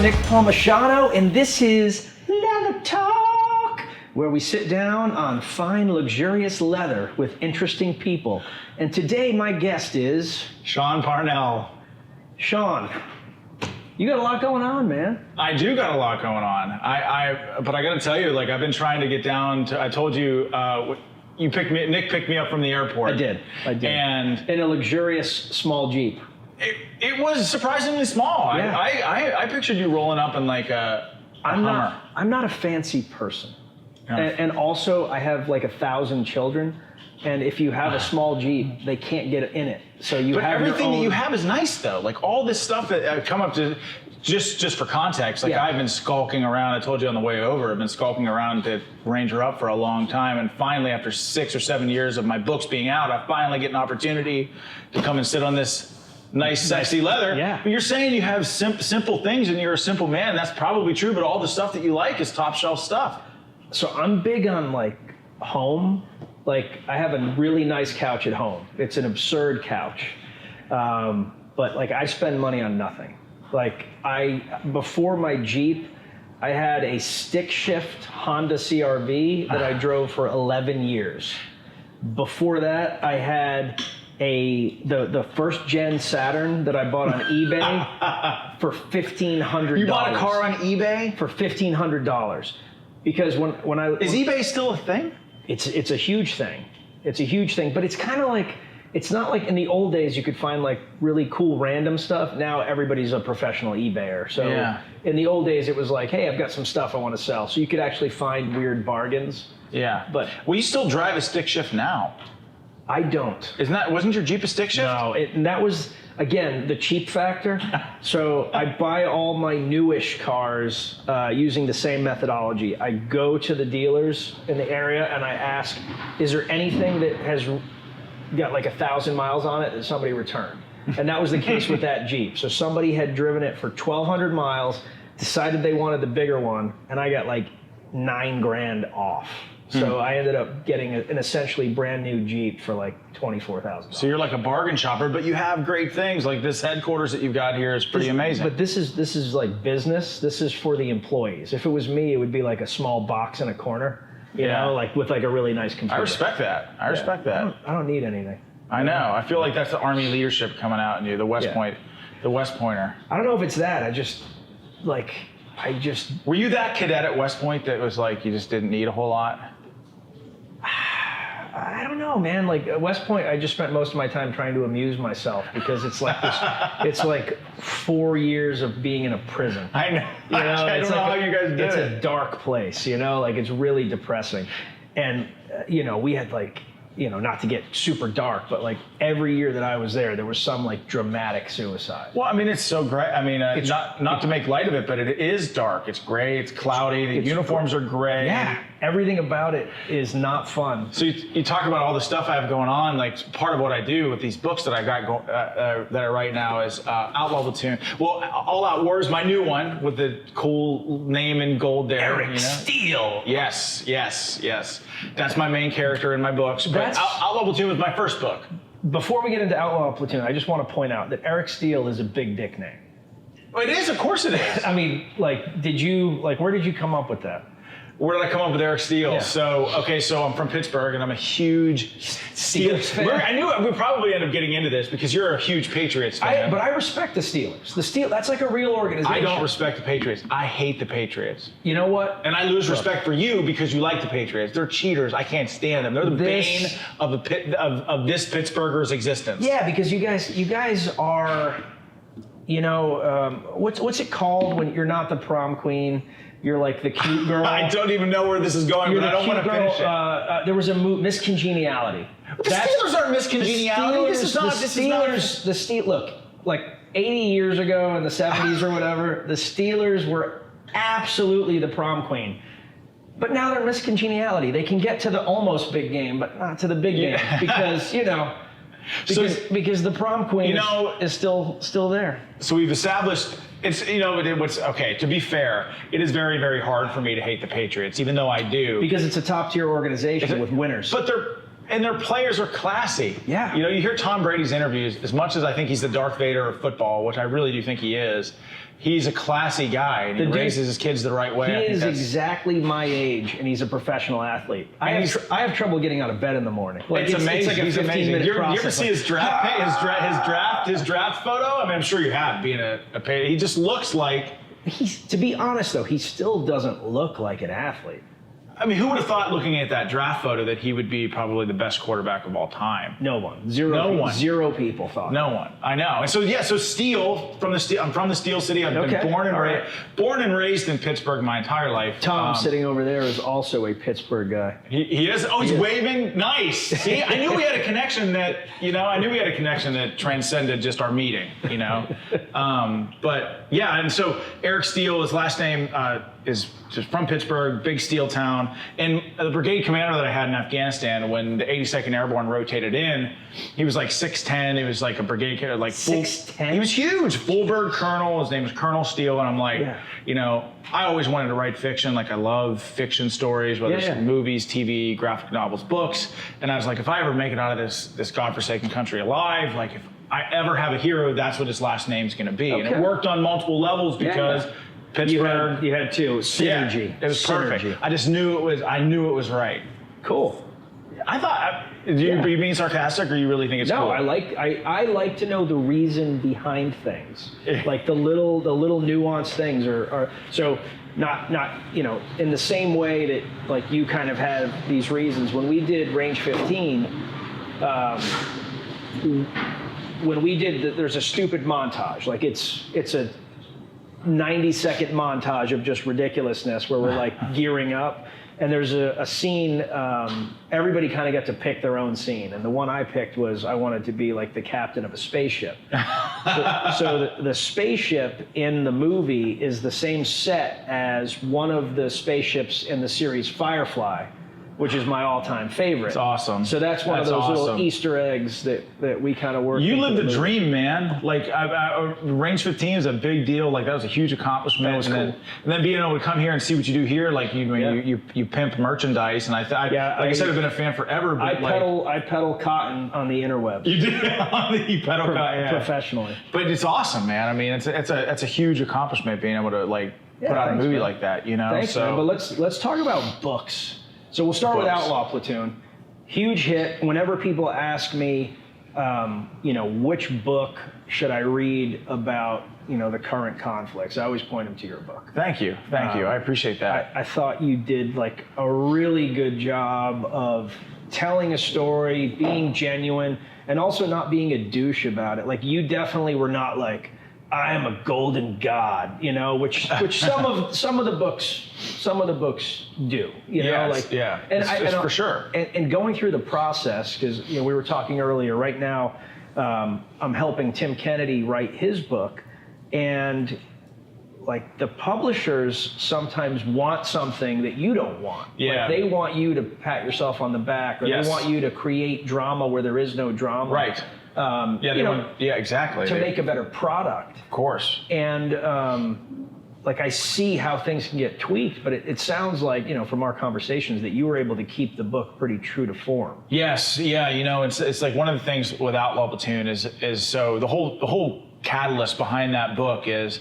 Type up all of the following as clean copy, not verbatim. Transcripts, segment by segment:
Nick Palmisciano, and this is Leather Talk, where we sit down on fine, luxurious leather with interesting people. And today, my guest is Sean Parnell. Sean. You got a lot going on, man. I do got a lot going on. But I got to tell you, like, I've been trying to get down to. I told you, Nick picked me up from the airport. I did. And in a luxurious small Jeep. It was surprisingly small. Yeah. I pictured you rolling up in like a Hummer. I'm not a fancy person, Yeah. and also I have like 1,000 children. And if you have a small Jeep, they can't get in it. So you But have everything your own... that you have is nice, though. Like all this stuff that I've come up to, just for context, like Yeah. I've been skulking around. I told you on the way over, I've been skulking around to Ranger Up for a long time. And finally, after 6 or 7 years of my books being out, I finally get an opportunity to come and sit on this nice, sexy leather. Yeah. But you're saying you have simple things and you're a simple man. That's probably true, but all the stuff that you like is top shelf stuff. So I'm big on like home. Like I have a really nice couch at home. It's an absurd couch. But like I spend money on nothing. Like before my Jeep, I had a stick shift Honda CRV that I drove for 11 years. Before that, I had the first gen Saturn that I bought on eBay for $1,500. You bought a car on eBay? For $1,500. Because when I... Is eBay still a thing? It's a huge thing. It's a huge thing, but it's kind of like, it's not like in the old days you could find like really cool random stuff. Now everybody's a professional eBayer. So Yeah. in the old days it was like, hey, I've got some stuff I want to sell. So you could actually find weird bargains. Yeah. But well, you still drive a stick shift now. I don't. Wasn't your Jeep a stick shift? No, and that was, again, the cheap factor. So I buy all my newish cars using the same methodology. I go to the dealers in the area and I ask, is there anything that has got like 1,000 miles on it that somebody returned? And that was the case with that Jeep. So somebody had driven it for 1,200 miles, decided they wanted the bigger one, and I got like $9,000 off. So I ended up getting an essentially brand new Jeep for like $24,000. So you're like a bargain shopper, but you have great things. Like this headquarters that you've got here is pretty amazing. But this is like business. This is for the employees. If it was me, it would be like a small box in a corner, you know, like with like a really nice computer. I respect that. I respect that. I don't need anything. I know. I feel like that's the Army leadership coming out in you, the West Point, the West Pointer. I don't know if it's that. Were you that cadet at West Point that was like you just didn't need a whole lot? I don't know, man. Like at West Point, I just spent most of my time trying to amuse myself because it's like this. It's like 4 years of being in a prison. I know. You know, I don't know how you guys did it. It's a dark place, you know. Like it's really depressing, and you know, we had like, you know, not to get super dark, but like every year that I was there was some like dramatic suicide. Well, I mean, it's so great. I mean, not to make light of it, but it is dark. It's gray. It's cloudy. The uniforms are gray. Yeah, everything about it is not fun. So you talk about all the stuff I have going on. Like part of what I do with these books that I got that I write now is Outlaw Platoon. Well, All Out War is my new one with the cool name in gold there. Eric Steele. Yes. That's my main character in my books. But Outlaw Platoon was my first book. Before we get into Outlaw Platoon, I just want to point out that Eric Steele is a big dick name. It is, of course it is. I mean, like, where did you come up with that? Where did I come up with Eric Steele? Yeah. So I'm from Pittsburgh, and I'm a huge Steelers fan. I knew we'd probably end up getting into this because you're a huge Patriots fan. But I respect the Steelers. That's like a real organization. I don't respect the Patriots. I hate the Patriots. You know what? And I lose respect for you because you like the Patriots. They're cheaters. I can't stand them. They're the bane of this Pittsburghers' existence. Yeah, because you guys are, you know, what's it called when you're not the prom queen? You're like the cute girl. I don't even know where this is going, but I don't want to finish it. There was a movie, Miss Congeniality. The Steelers aren't Miss Congeniality. The Steelers, look, like 80 years ago in the 70s or whatever, the Steelers were absolutely the prom queen. But now they're Miss Congeniality. They can get to the almost big game, but not to the big game because, you know, because the prom queen is still there. So we've established it's, you know, what's okay. To be fair, it is very, very hard for me to hate the Patriots, even though I do. Because it's a top tier organization with winners. But their players are classy. Yeah. You know, you hear Tom Brady's interviews. As much as I think he's the Darth Vader of football, which I really do think he is, he's a classy guy, and he raises his kids the right way. He is exactly my age, and he's a professional athlete. I have trouple getting out of bed in the morning. Like, it's amazing. It's like a He's 15-minute You process. ever see his draft photo? I mean, I'm sure you have. Being he just looks like. To be honest, though, he still doesn't look like an athlete. I mean, who would have thought, looking at that draft photo, that he would be probably the best quarterback of all time? No one. Zero people thought. No one. I know. And so Steel, I'm from the Steel City. I've been born and raised in Pittsburgh my entire life. Tom, sitting over there, is also a Pittsburgh guy. He is. Oh, he's waving. Nice. See, I knew we had a connection that transcended just our meeting. But yeah, and so Eric Steele, his last name is just from Pittsburgh, big steel town. And the brigade commander that I had in Afghanistan, when the 82nd Airborne rotated in, he was like 6'10". He was like a brigade commander, like 6'10". He was huge, full bird colonel. His name was Colonel Steele, and I'm like, I always wanted to write fiction. Like, I love fiction stories, whether it's movies, TV, graphic novels, books. And I was like, if I ever make it out of this godforsaken country alive, like if I ever have a hero, that's what his last name's going to be. Okay. And it worked on multiple levels because. Pittsburgh. You had two. Synergy. Yeah, it was perfect. I just knew it was. I knew it was right. Cool. I thought. You being sarcastic, or you really think it's cool? No, I like to know the reason behind things, like the little nuanced things, or so not in the same way that like you kind of have these reasons. When we did Range 15, when we did there's a stupid montage, like it's a 90-second montage of just ridiculousness where we're like gearing up, and there's a scene, everybody kind of got to pick their own scene, and the one I picked was I wanted to be like the captain of a spaceship. so the spaceship in the movie is the same set as one of the spaceships in the series Firefly, which is my all-time favorite. It's awesome. So that's one of those little Easter eggs that we kind of work. You lived the dream, man. Like Range 15 is a big deal. Like that was a huge accomplishment. That was cool. And then being able to come here and see what you do here, like you pimp merchandise, and I said, I've been a fan forever. But I peddle cotton on the interwebs. You do. You peddle cotton professionally. But it's awesome, man. I mean, it's a huge accomplishment being able to put out a movie like that. Thanks, man. But let's talk about books. So we'll start with Outlaw Platoon. Huge hit. Whenever people ask me, which book should I read about, the current conflicts, I always point them to your book. Thank you. I appreciate that. I thought you did like a really good job of telling a story, being genuine, and also not being a douche about it. Like you definitely were not like, I am a golden god, which some of the books do, for sure. And going through the process, because we were talking earlier. Right now, I'm helping Tim Kennedy write his book, and like the publishers sometimes want something that you don't want. Yeah. Like they want you to pat yourself on the back, or they want you to create drama where there is no drama. Right. Exactly. To make a better product. Of course. And I see how things can get tweaked, but it sounds like, from our conversations that you were able to keep the book pretty true to form. Yes. Yeah. It's like one of the things with Outlaw Platoon is so the whole catalyst behind that book is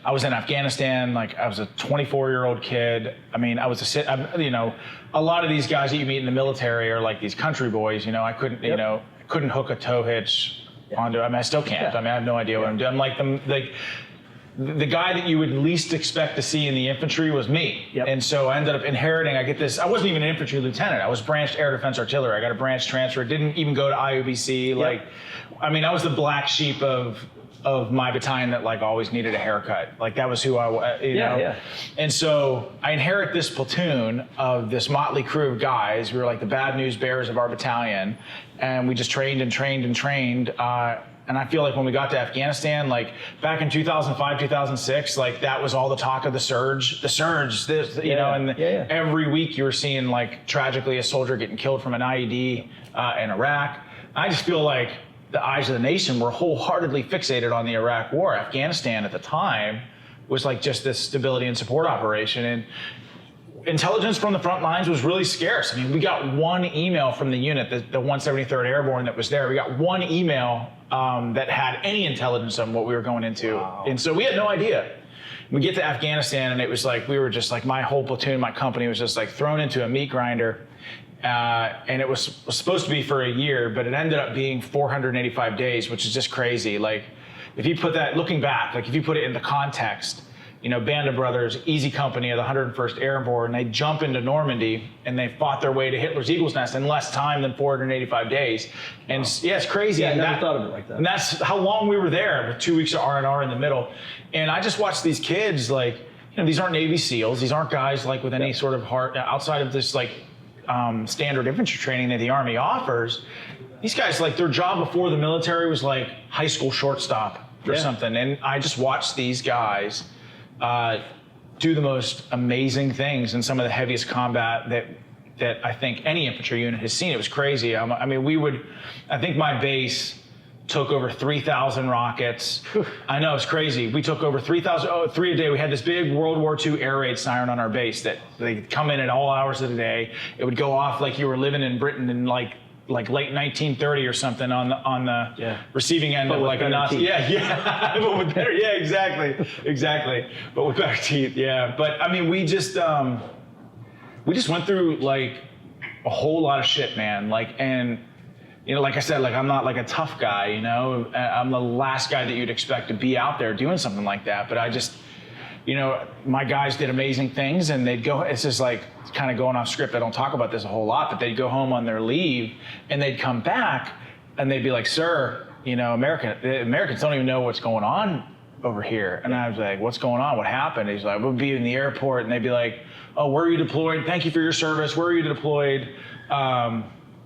I was in Afghanistan. Like I was a 24-year-old kid. I mean, a lot of these guys that you meet in the military are like these country boys. I couldn't, couldn't hook a tow hitch onto. I mean, I still can't. I mean, I have no idea what I'm doing. I'm like the guy that you would least expect to see in the infantry was me. Yep. And so I ended up inheriting. I wasn't even an infantry lieutenant. I was branched air defense artillery. I got a branch transfer. Didn't even go to IOBC. Yep. I was the black sheep of my battalion that always needed a haircut. Like that was who I was, Yeah. And so I inherit this platoon of this motley crew of guys. We were like the bad news bearers of our battalion, and we just trained and trained and trained. And I feel like when we got to Afghanistan, like back in 2005, 2006, like that was all the talk of the surge, every week you were seeing tragically a soldier getting killed from an IED in Iraq. I just feel like the eyes of the nation were wholeheartedly fixated on the Iraq war. Afghanistan at the time was just this stability and support operation, and intelligence from the front lines was really scarce. I mean, we got one email from the unit, the 173rd Airborne that was there. We got one email that had any intelligence on what we were going into. Wow. And so we had no idea. We get to Afghanistan, and it was like we were just like my whole platoon, my company was just like thrown into a meat grinder, and it was supposed to be for a year, but it ended up being 485 days, which is just crazy. Like, if you put that, looking back, like if you put it into context, you know, Band of Brothers, Easy Company of the 101st Airborne, they jump into Normandy and they fought their way to Hitler's Eagle's Nest in less time than 485 days. And yeah, it's crazy. Yeah, I and never thought of it like that. And that's how long we were there, with 2 weeks of R&R in the middle. And I just watched these kids, like, you know, these aren't Navy SEALs. These aren't guys like with any sort of heart outside of this like standard infantry training that the Army offers. These guys, like, their job before the military was like high school shortstop or something. And I just watched these guys do the most amazing things in some of the heaviest combat that I think any infantry unit has seen. It was crazy. I mean, I think my base took over 3,000 rockets. I know, it's crazy. We took over 3,000, 3 a day. We had this big World War II air raid siren on our base that they'd come in at all hours of the day. It would go off like you were living in Britain in like late 1930 or something on the receiving end of like a Nazi. Yeah, but with better, exactly. But with better teeth, yeah. But I mean, we just went through like a whole lot of shit, man. Like, and you know, like I said, like I'm not like a tough guy, you know. I'm the last guy that you'd expect to be out there doing something like that. But I just, you know, my guys did amazing things, and they'd go, it's just like, it's kind of going off script, I don't talk about this a whole lot, but they'd go home on their leave, and they'd come back, and they'd be like, sir, you know, Americans don't even know what's going on over here. And I was like, what's going on? What happened? He's like, we'll be in the airport, and they'd be like, oh, where are you deployed? Thank you for your service. Where are you deployed?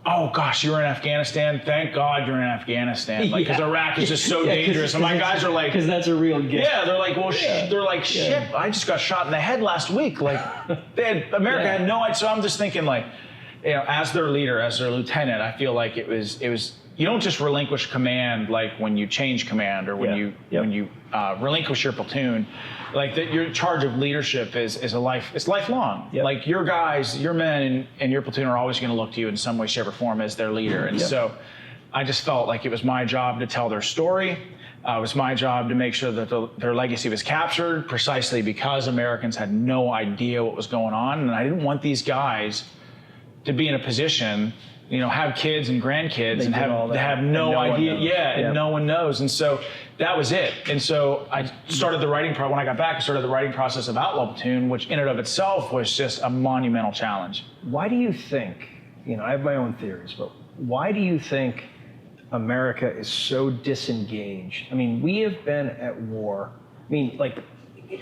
Oh gosh, you were in Afghanistan. Thank God you're in Afghanistan. Like, because Iraq is just so dangerous. And my guys are like, because that's a real gift. Yeah, they're like, well, they're like, shit. I just got shot in the head last week. Like, America had no idea. So I'm just thinking, like, you know, as their leader, as their lieutenant, I feel like it was. You don't just relinquish command like when you change command or when you relinquish your platoon. Like, that your charge of leadership is it's lifelong. Yep. Like, your guys, your men and your platoon are always going to look to you in some way, shape, or form as their leader. And so I just felt like it was my job to tell their story. It was my job to make sure that their legacy was captured, precisely because Americans had no idea what was going on. And I didn't want these guys to be in a position, you know, have kids and grandkids and have no idea. And no one knows. And so that was it. And so I started the writing when I got back, I started the writing process of Outlaw Platoon, which in and of itself was just a monumental challenge. Why do you think, you know, I have my own theories, but why do you think America is so disengaged? I mean, we have been at war. I mean, like,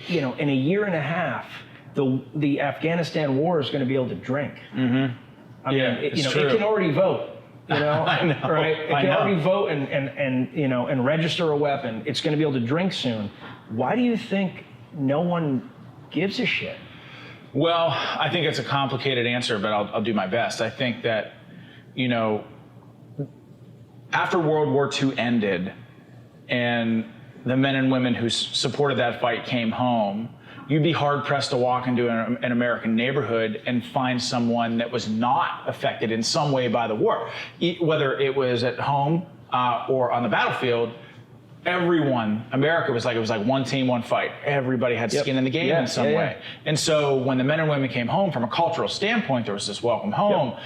you know, in a year and a half, the Afghanistan war is going to be able to drink. Mm-hmm. I mean, it can already vote. You know, I know, right? It can already vote and you know, and register a weapon. It's going to be able to drink soon. Why do you think no one gives a shit? Well, I think it's a complicated answer, but I'll do my best. I think that, you know, after World War II ended and the men and women who supported that fight came home, you'd be hard-pressed to walk into an American neighborhood and find someone that was not affected in some way by the war. Whether it was at home or on the battlefield, America was like one team, one fight. Everybody had skin in the game in some way. And so when the men and women came home, from a cultural standpoint, there was this welcome home.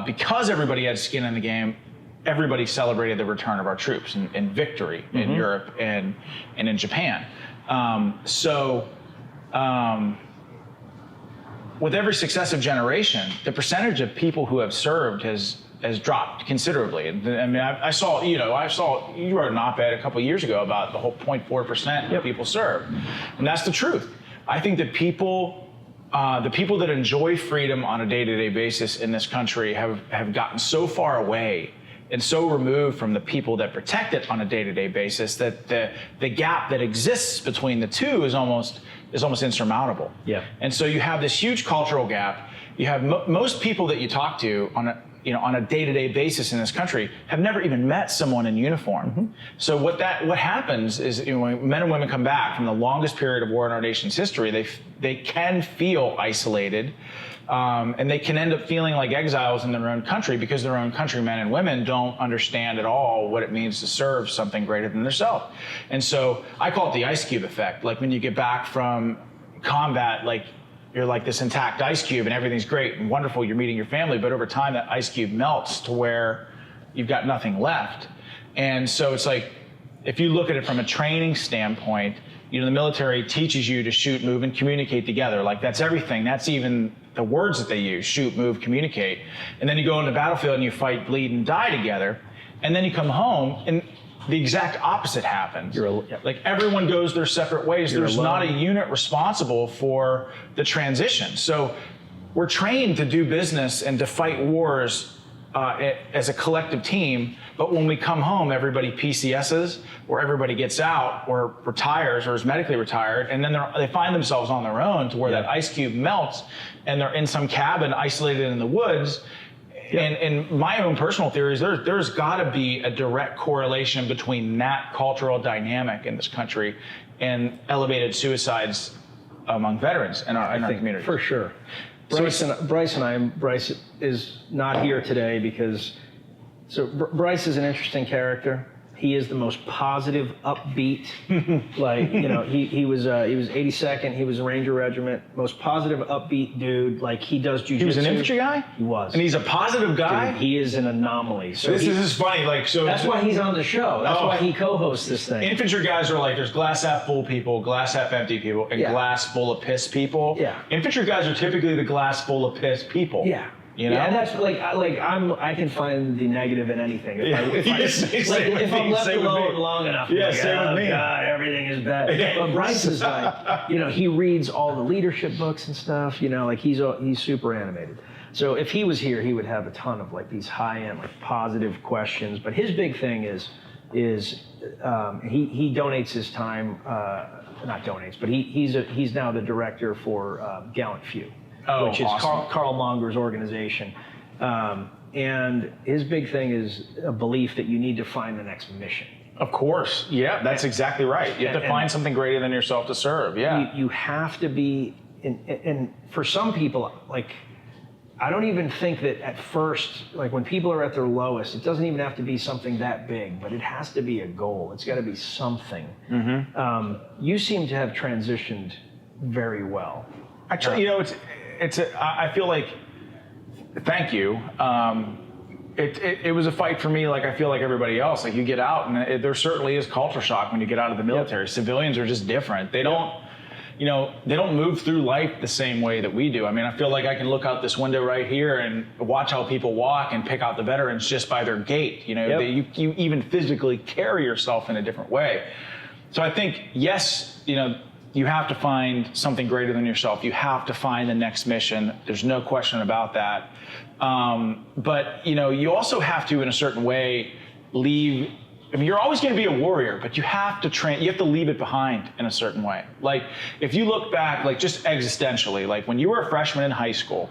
Because everybody had skin in the game, everybody celebrated the return of our troops and victory in Europe and in Japan. With every successive generation, the percentage of people who have served has dropped considerably. I mean, I saw you wrote an op-ed a couple of years ago about the whole 0.4% of people serve, and that's the truth. I think that the people that enjoy freedom on a day-to-day basis in this country have gotten so far away and so removed from the people that protect it on a day-to-day basis that the gap that exists between the two is almost insurmountable. Yeah. And so you have this huge cultural gap. You have most people that you talk to on a day-to-day basis in this country have never even met someone in uniform. Mm-hmm. So what happens is, when men and women come back from the longest period of war in our nation's history, they can feel isolated, and they can end up feeling like exiles in their own country because their own countrymen and women don't understand at all what it means to serve something greater than themselves. And so I call it the ice cube effect. Like when you get back from combat, like you're like this intact ice cube and everything's great and wonderful, you're meeting your family, but over time that ice cube melts to where you've got nothing left. And so it's like, if you look at it from a training standpoint, the military teaches you to shoot, move, and communicate together. Like that's everything. That's even the words that they use: shoot, move, communicate. And then you go into the battlefield and you fight, bleed, and die together. And then you come home and the exact opposite happens. Like everyone goes their separate ways. There's not a unit responsible for the transition. So we're trained to do business and to fight wars as a collective team, but when we come home, everybody PCSs, or everybody gets out, or retires, or is medically retired, and then they find themselves on their own to where that ice cube melts, and they're in some cabin isolated in the woods. And my own personal theory is there's got to be a direct correlation between that cultural dynamic in this country and elevated suicides among veterans in our community. For sure. Bryce is not here today because, Bryce is an interesting character. He is the most positive, upbeat, he was 82nd, he was a Ranger Regiment, most positive, upbeat dude, like he does jujitsu. He was an infantry guy? He was. And he's a positive guy? Dude, he is an anomaly. So this is funny, that's why he's on the show. That's why he co-hosts this thing. Infantry guys are like, there's glass half full people, glass half empty people, and glass full of piss people. Yeah. Infantry guys are typically the glass full of piss people. Yeah. Yeah, and that's I can find the negative in anything. If I'm left alone long enough, same with me. God, everything is bad. But Bryce is like, he reads all the leadership books and stuff. He's super animated. So if he was here, he would have a ton of these high-end, positive questions. But his big thing is he donates his time, not donates, but he's now the director for Gallant Few. Which is awesome. Carl Monger's organization. And his big thing is a belief that you need to find the next mission. Of course. Yeah, that's exactly right. You have to find something greater than yourself to serve. Yeah. You have to be, and for some people, I don't even think that at first, when people are at their lowest, it doesn't even have to be something that big, but it has to be a goal. It's got to be something. Mm-hmm. You seem to have transitioned very well. Actually, I feel like, thank you. It was a fight for me, I feel like everybody else. You get out, and there certainly is culture shock when you get out of the military. Yep. Civilians are just different. They don't, they don't move through life the same way that we do. I mean, I feel like I can look out this window right here and watch how people walk and pick out the veterans just by their gait. You even physically carry yourself in a different way. So I think, yes, you have to find something greater than yourself. You have to find the next mission. There's no question about that. But you also have to, in a certain way, leave. I mean, you're always going to be a warrior, but you have to train. You have to leave it behind in a certain way. If you look back, just existentially, when you were a freshman in high school,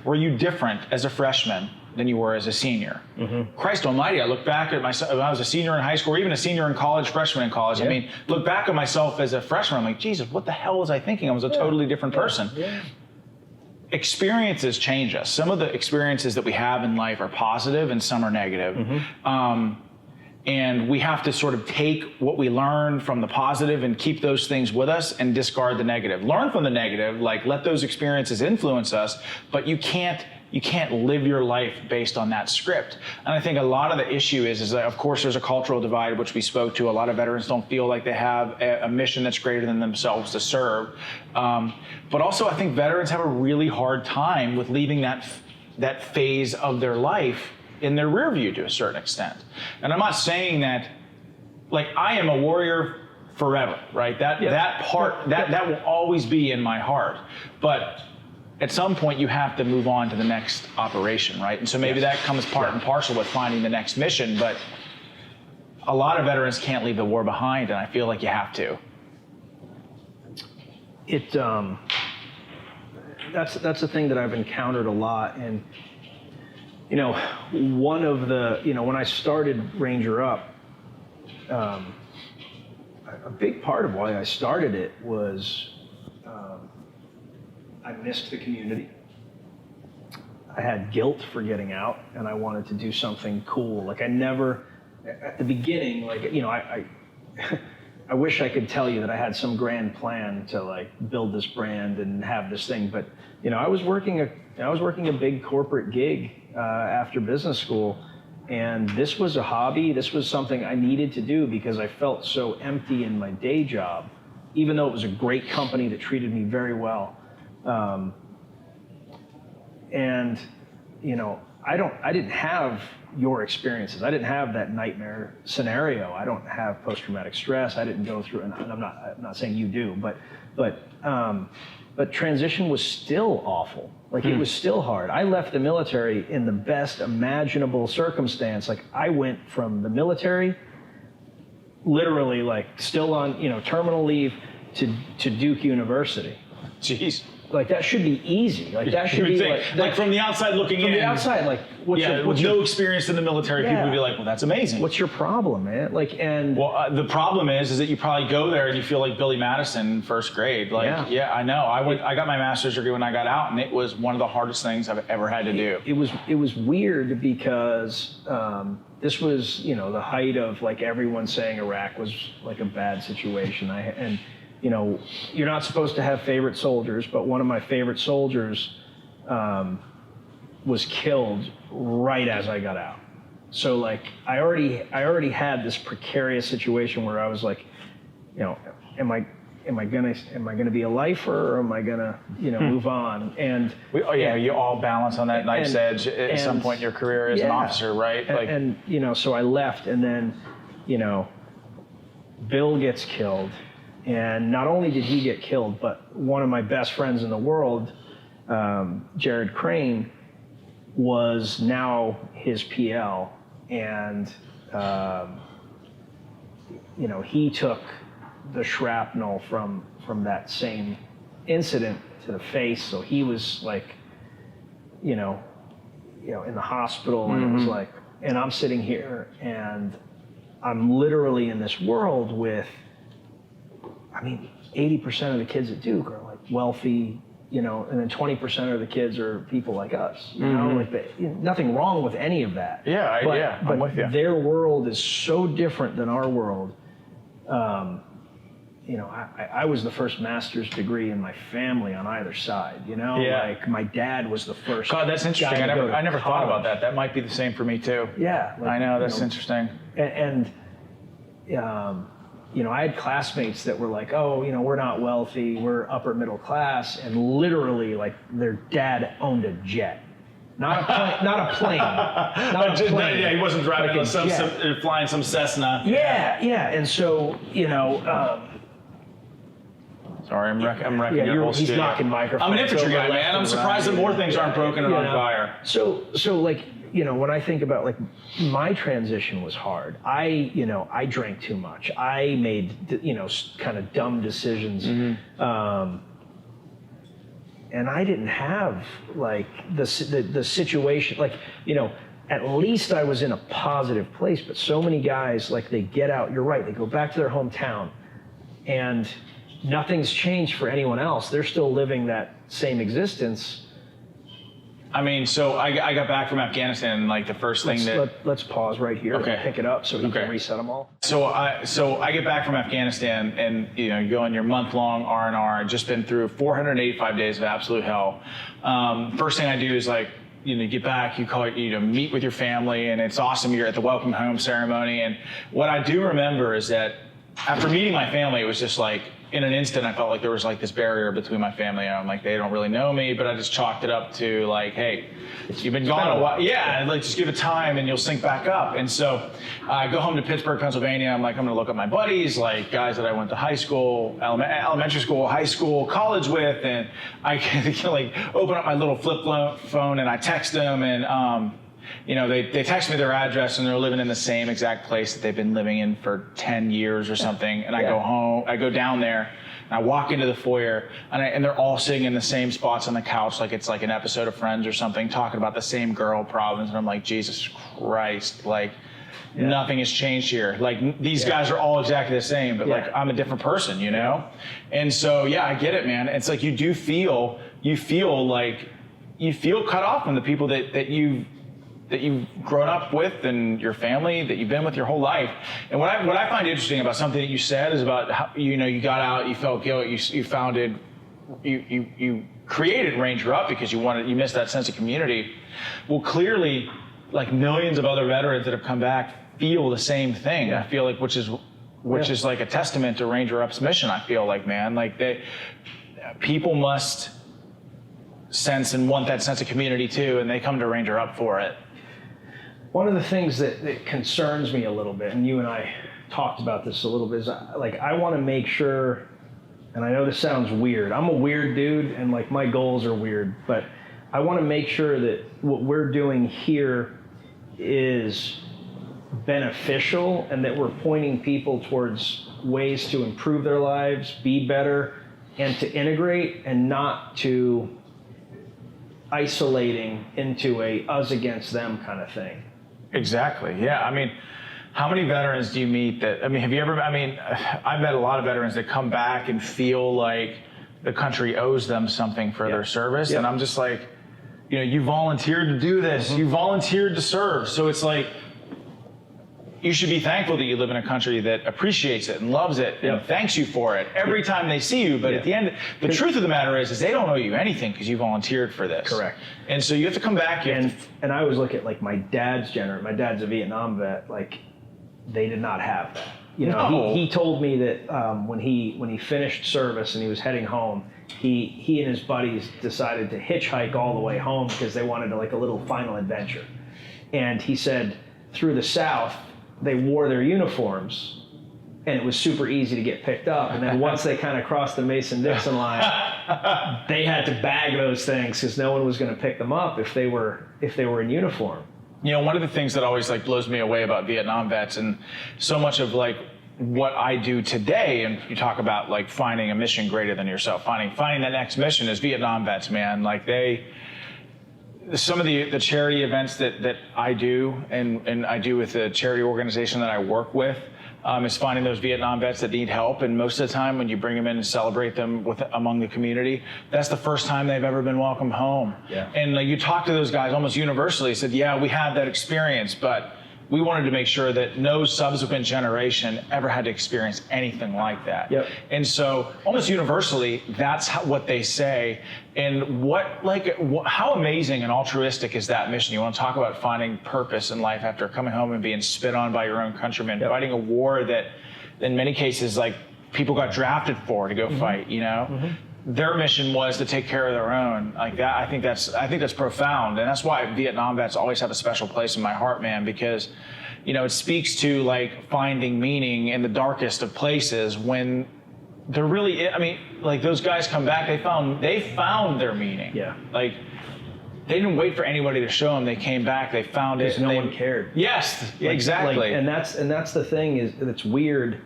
were you different as a freshman than you were as a senior? Mm-hmm. Christ almighty, I look back at myself when I was a senior in high school, or even a senior in college, freshman in college. Yeah. I mean, look back at myself as a freshman, I'm like, Jesus, what the hell was I thinking? I was a totally different person. Yeah. Experiences change us. Some of the experiences that we have in life are positive and some are negative. Mm-hmm. And we have to sort of take what we learn from the positive and keep those things with us and discard the negative. Learn from the negative, let those experiences influence us, but you can't live your life based on that script. And I think a lot of the issue is that, of course, there's a cultural divide, which we spoke to. A lot of veterans don't feel like they have a mission that's greater than themselves to serve. But also, I think veterans have a really hard time with leaving that phase of their life in their rear view to a certain extent. And I'm not saying that, I am a warrior forever, right? That will always be in my heart. But at some point you have to move on to the next operation, right? And so maybe that comes part and parcel with finding the next mission, but a lot of veterans can't leave the war behind, and I feel like you have to. That's a thing that I've encountered a lot, and One of the, when I started Ranger Up, a big part of why I started it was I missed the community. I had guilt for getting out, and I wanted to do something cool. Like I never, at the beginning, I wish I could tell you that I had some grand plan to like build this brand and have this thing, but I was working a big corporate gig after business school, and this was a hobby. This was something I needed to do because I felt so empty in my day job, even though it was a great company that treated me very well. And I didn't have your experiences. I didn't have that nightmare scenario. I don't have post-traumatic stress. I didn't go through, and I'm not saying you do, but transition was still awful. Like it was still hard. I left the military in the best imaginable circumstance. Like I went from the military, literally like still on terminal leave, to Duke University. Jeez. Like that should be easy. Like that should be like from the outside looking in. From the outside, like with no experience in the military, people would be like, "Well, that's amazing." What's your problem, man? The problem is that you probably go there and you feel like Billy Madison in first grade. Like, I know. I got my master's degree when I got out, and it was one of the hardest things I've ever had to do. It was weird because this was the height of like everyone saying Iraq was like a bad situation. You're not supposed to have favorite soldiers, but one of my favorite soldiers was killed right as I got out. So like I already had this precarious situation where I was like, am I gonna be a lifer, or am I gonna move on? And you all balance on that knife's edge at some point in your career as an officer, right? So I left, and then Bill gets killed. And not only did he get killed, but one of my best friends in the world, Jared Crane, was now his PL. And, he took the shrapnel from that same incident to the face. So he was like, in the hospital, and it was like, and I'm sitting here and I'm literally in this world with, 80% of the kids at Duke are like wealthy, and then 20% of the kids are people like us, nothing wrong with any of that. I'm with you. Their world is so different than our world. I was the first master's degree in my family on either side, like my dad was the first. God, that's interesting. I never thought about that. That might be the same for me too. Yeah. I know, that's interesting. I had classmates that were like, oh, we're not wealthy, we're upper middle class, and literally like their dad owned a jet. Not a plane. Yeah, he wasn't driving like flying some Cessna. Yeah. And so, sorry, I'm wrecking your whole studio. He's knocking microphones. I'm an infantry guy, man. I'm surprised that more things aren't broken and on fire. So like, when I think about like my transition was hard. I drank too much. I made kind of dumb decisions, and I didn't have like the situation. Like at least I was in a positive place. But so many guys, like they get out. You're right. They go back to their hometown, and nothing's changed for anyone else. They're still living that same existence. So I got back from Afghanistan, and like the first thing let's pause right here. Okay. And pick it up so he can reset them all. So I get back from Afghanistan, and you go on your month-long R&R. I've just been through 485 days of absolute hell. First thing I do is like, you get back, you call it, meet with your family, and it's awesome. You're at the welcome home ceremony, and what I do remember is that after meeting my family, it was just like, in an instant, I felt like there was like this barrier between my family, and I'm like, they don't really know me, but I just chalked it up to like, hey, you've been gone a while. Yeah, like just give it time and you'll sync back up. And so I go home to Pittsburgh, Pennsylvania. I'm like, I'm gonna look at my buddies, like guys that I went to high school, elementary school, high school, college with, and I can like open up my little flip phone and I text them, and they text me their address, and they're living in the same exact place that they've been living in for 10 years or something. And I go home, I go down there, And I walk into the foyer, and they're all sitting in the same spots on the couch, like it's like an episode of Friends or something, talking about the same girl problems. And I'm like, Jesus Christ, like nothing has changed here. Like these guys are all exactly the same, but like I'm a different person, you know? And so, yeah, I get it, man. It's like you feel cut off from the people that you've grown up with and your family that you've been with your whole life. And what I find interesting about something that you said is about how, you got out, you felt guilt, you created Ranger Up because you missed that sense of community. Well, clearly, like millions of other veterans that have come back feel the same thing. I feel like, which is like a testament to Ranger Up's mission. I feel like, man, like people must sense and want that sense of community too, and they come to Ranger Up for it. One of the things that concerns me a little bit, and you and I talked about this a little bit, is I want to make sure, and I know this sounds weird, I'm a weird dude and like my goals are weird, but I want to make sure that what we're doing here is beneficial and that we're pointing people towards ways to improve their lives, be better, and to integrate, and not to isolating into a us against them kind of thing. Exactly. Yeah. I mean, how many veterans do you meet I've met a lot of veterans that come back and feel like the country owes them something for their service. And I'm just like, you volunteered to do this. You volunteered to serve. So it's like, you should be thankful that you live in a country that appreciates it and loves it and thanks you for it every time they see you. But at the end, the truth of the matter is they don't owe you anything because you volunteered for this. Correct. And so you have to come back. And I always look at like my dad's my dad's a Vietnam vet. Like they did not have that. He told me that when he finished service and he was heading home, he and his buddies decided to hitchhike all the way home because they wanted like a little final adventure. And he said through the South, they wore their uniforms and it was super easy to get picked up. And then once they kind of crossed the Mason-Dixon line, they had to bag those things because no one was going to pick them up if they were in uniform. One of the things that always like blows me away about Vietnam vets, and so much of like what I do today, and you talk about like finding a mission greater than yourself, finding that next mission, is Vietnam vets, man. Like some of the charity events that I do and I do with the charity organization that I work with is finding those Vietnam vets that need help. And most of the time when you bring them in and celebrate them among the community, that's the first time they've ever been welcomed home. Yeah. And like you talk to those guys almost universally, said, yeah, we had that experience, but we wanted to make sure that no subsequent generation ever had to experience anything like that. Yep. And so almost universally, that's what they say. And how amazing and altruistic is that mission? You want to talk about finding purpose in life after coming home and being spit on by your own countrymen, fighting a war that in many cases, like people got drafted for to go fight, Their mission was to take care of their own. Like that, I think that's profound, and that's why Vietnam vets always have a special place in my heart, man. Because, it speaks to like finding meaning in the darkest of places when they're really. I mean, like those guys come back, they found their meaning. Yeah. Like they didn't wait for anybody to show them. They came back, they found it. No one cared. Yes, exactly. And that's the thing is that's weird.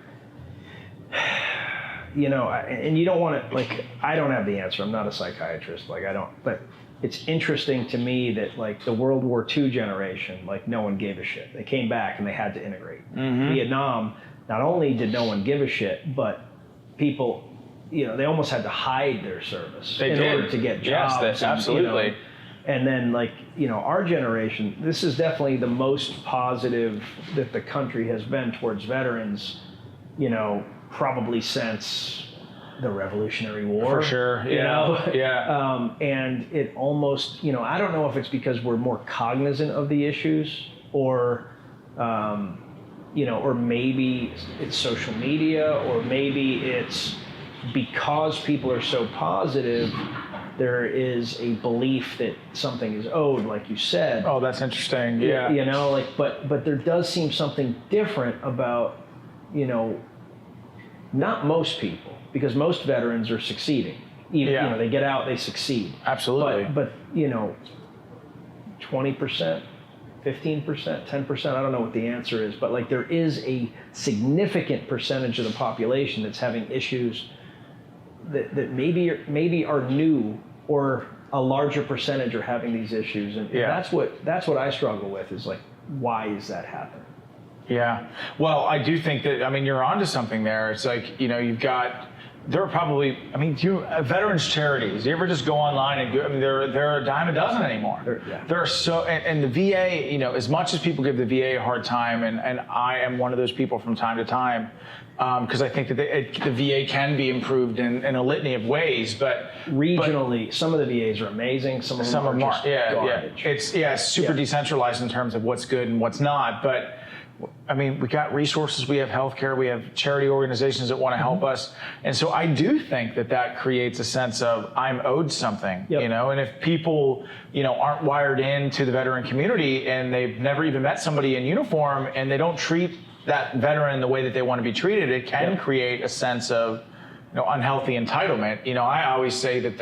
And you don't want to, like, I don't have the answer. I'm not a psychiatrist. But it's interesting to me that, like, the World War II generation, like, no one gave a shit. They came back and they had to integrate. Mm-hmm. Vietnam, not only did no one give a shit, but people, they almost had to hide their service in order to get jobs. Yes, absolutely. And then, like, our generation, this is definitely the most positive that the country has been towards veterans, probably since the Revolutionary War. For sure, yeah. Yeah. And it almost, I don't know if it's because we're more cognizant of the issues or, or maybe it's social media, or maybe it's because people are so positive, there is a belief that something is owed, like you said. Oh, that's interesting, yeah. But there does seem something different about, not most people, because most veterans are succeeding. Even, they get out, they succeed. Absolutely. But 20%, 15%, 10%, I don't know what the answer is, but like there is a significant percentage of the population that's having issues that maybe are new or a larger percentage are having these issues, and that's what I struggle with is like, why is that happening? Yeah. Well, I do think that, I mean, you're onto something there. It's like, there are probably, veterans charities. You ever just go online and go, they're a dime a dozen anymore. There are so, and the VA, as much as people give the VA a hard time, and I am one of those people from time to time, because I think that the VA can be improved in a litany of ways, but regionally, some of the VAs are amazing. Some of them are just garbage. It's super decentralized in terms of what's good and what's not, but we got resources, we have healthcare, we have charity organizations that want to help us. And so I do think that creates a sense of I'm owed something, and if people, aren't wired into the veteran community and they've never even met somebody in uniform and they don't treat that veteran the way that they want to be treated, it can create a sense of, unhealthy entitlement. I always say that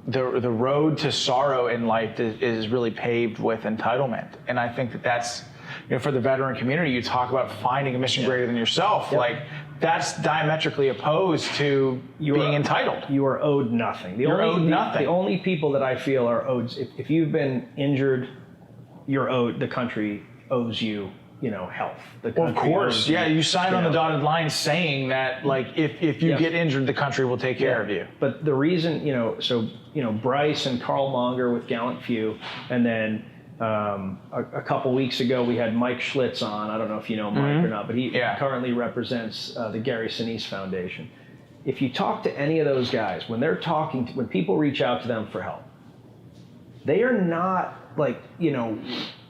the road to sorrow in life is really paved with entitlement. And I think that's, for the veteran community, you talk about finding a mission greater than yourself. Like, that's diametrically opposed to being entitled. You are owed nothing. You're owed nothing. The only people that I feel are owed, if you've been injured, you're owed, the country owes you, health. Of course, you sign on the dotted line saying that, like, if you get injured, the country will take care of you. But the reason, Bryce and Carl Monger with Gallant Few, and then a couple weeks ago we had Mike Schlitz on. I don't know if you know Mike or not, but he currently represents the Gary Sinise Foundation. If you talk to any of those guys, when people reach out to them for help, they are not like,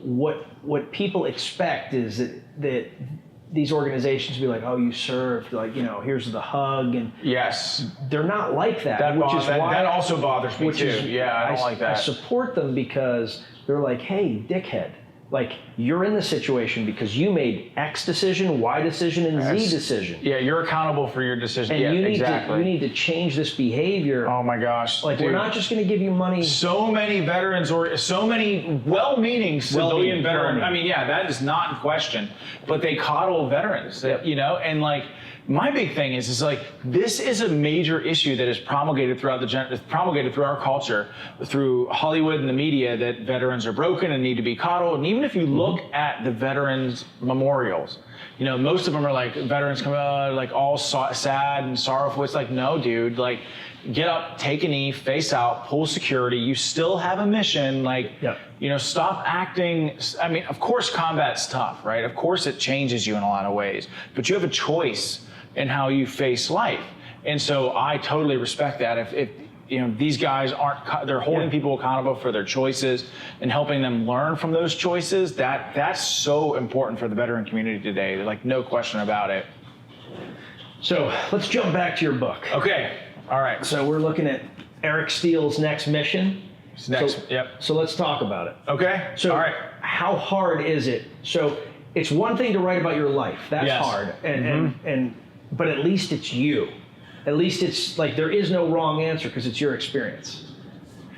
what people expect is that these organizations be like, oh, you served, like, here's the hug, and they're not like that. That also bothers me too. I don't like that. I support them because they're like, hey, dickhead, like, you're in this situation because you made X decision, Y decision, and Z decision. Yeah, you're accountable for your decision. And you need to change this behavior. Oh my gosh. Like, we're not just going to give you money. So many veterans, or so many well-meaning civilian veterans. That is not in question. But they coddle veterans, and like, my big thing is like, this is a major issue that is promulgated throughout through our culture, through Hollywood and the media, that veterans are broken and need to be coddled. And even if you look at the veterans memorials, most of them are like, veterans come out like all sad and sorrowful. It's like, no, dude, like, get up, take a knee, face out, pull security. You still have a mission. Like, stop acting. Of course, combat's tough, right? Of course, it changes you in a lot of ways, but you have a choice in how you face life. And so I totally respect that. If these guys they're holding people accountable for their choices and helping them learn from those choices, that's so important for the veteran community today. Like, no question about it. So let's jump back to your book. Okay. All right. So we're looking at Eric Steele's next mission. So let's talk about it. Okay. So all right. How hard is it? So it's one thing to write about your life. That's hard. But at least it's you. At least it's like, there is no wrong answer because it's your experience.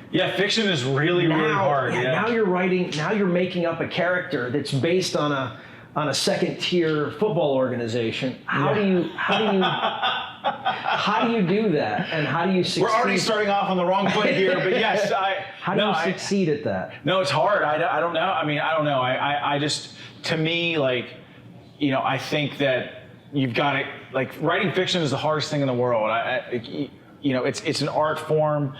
Yeah, fiction is really hard. Now you're making up a character that's based on a second-tier football organization. How do you do that? And how do you succeed? We're already starting off on the wrong foot here, but yes, how do you succeed at that? No, it's hard. I don't know. I don't know. I just, to me, like, I think that you've got to, like, writing fiction is the hardest thing in the world. It's an art form.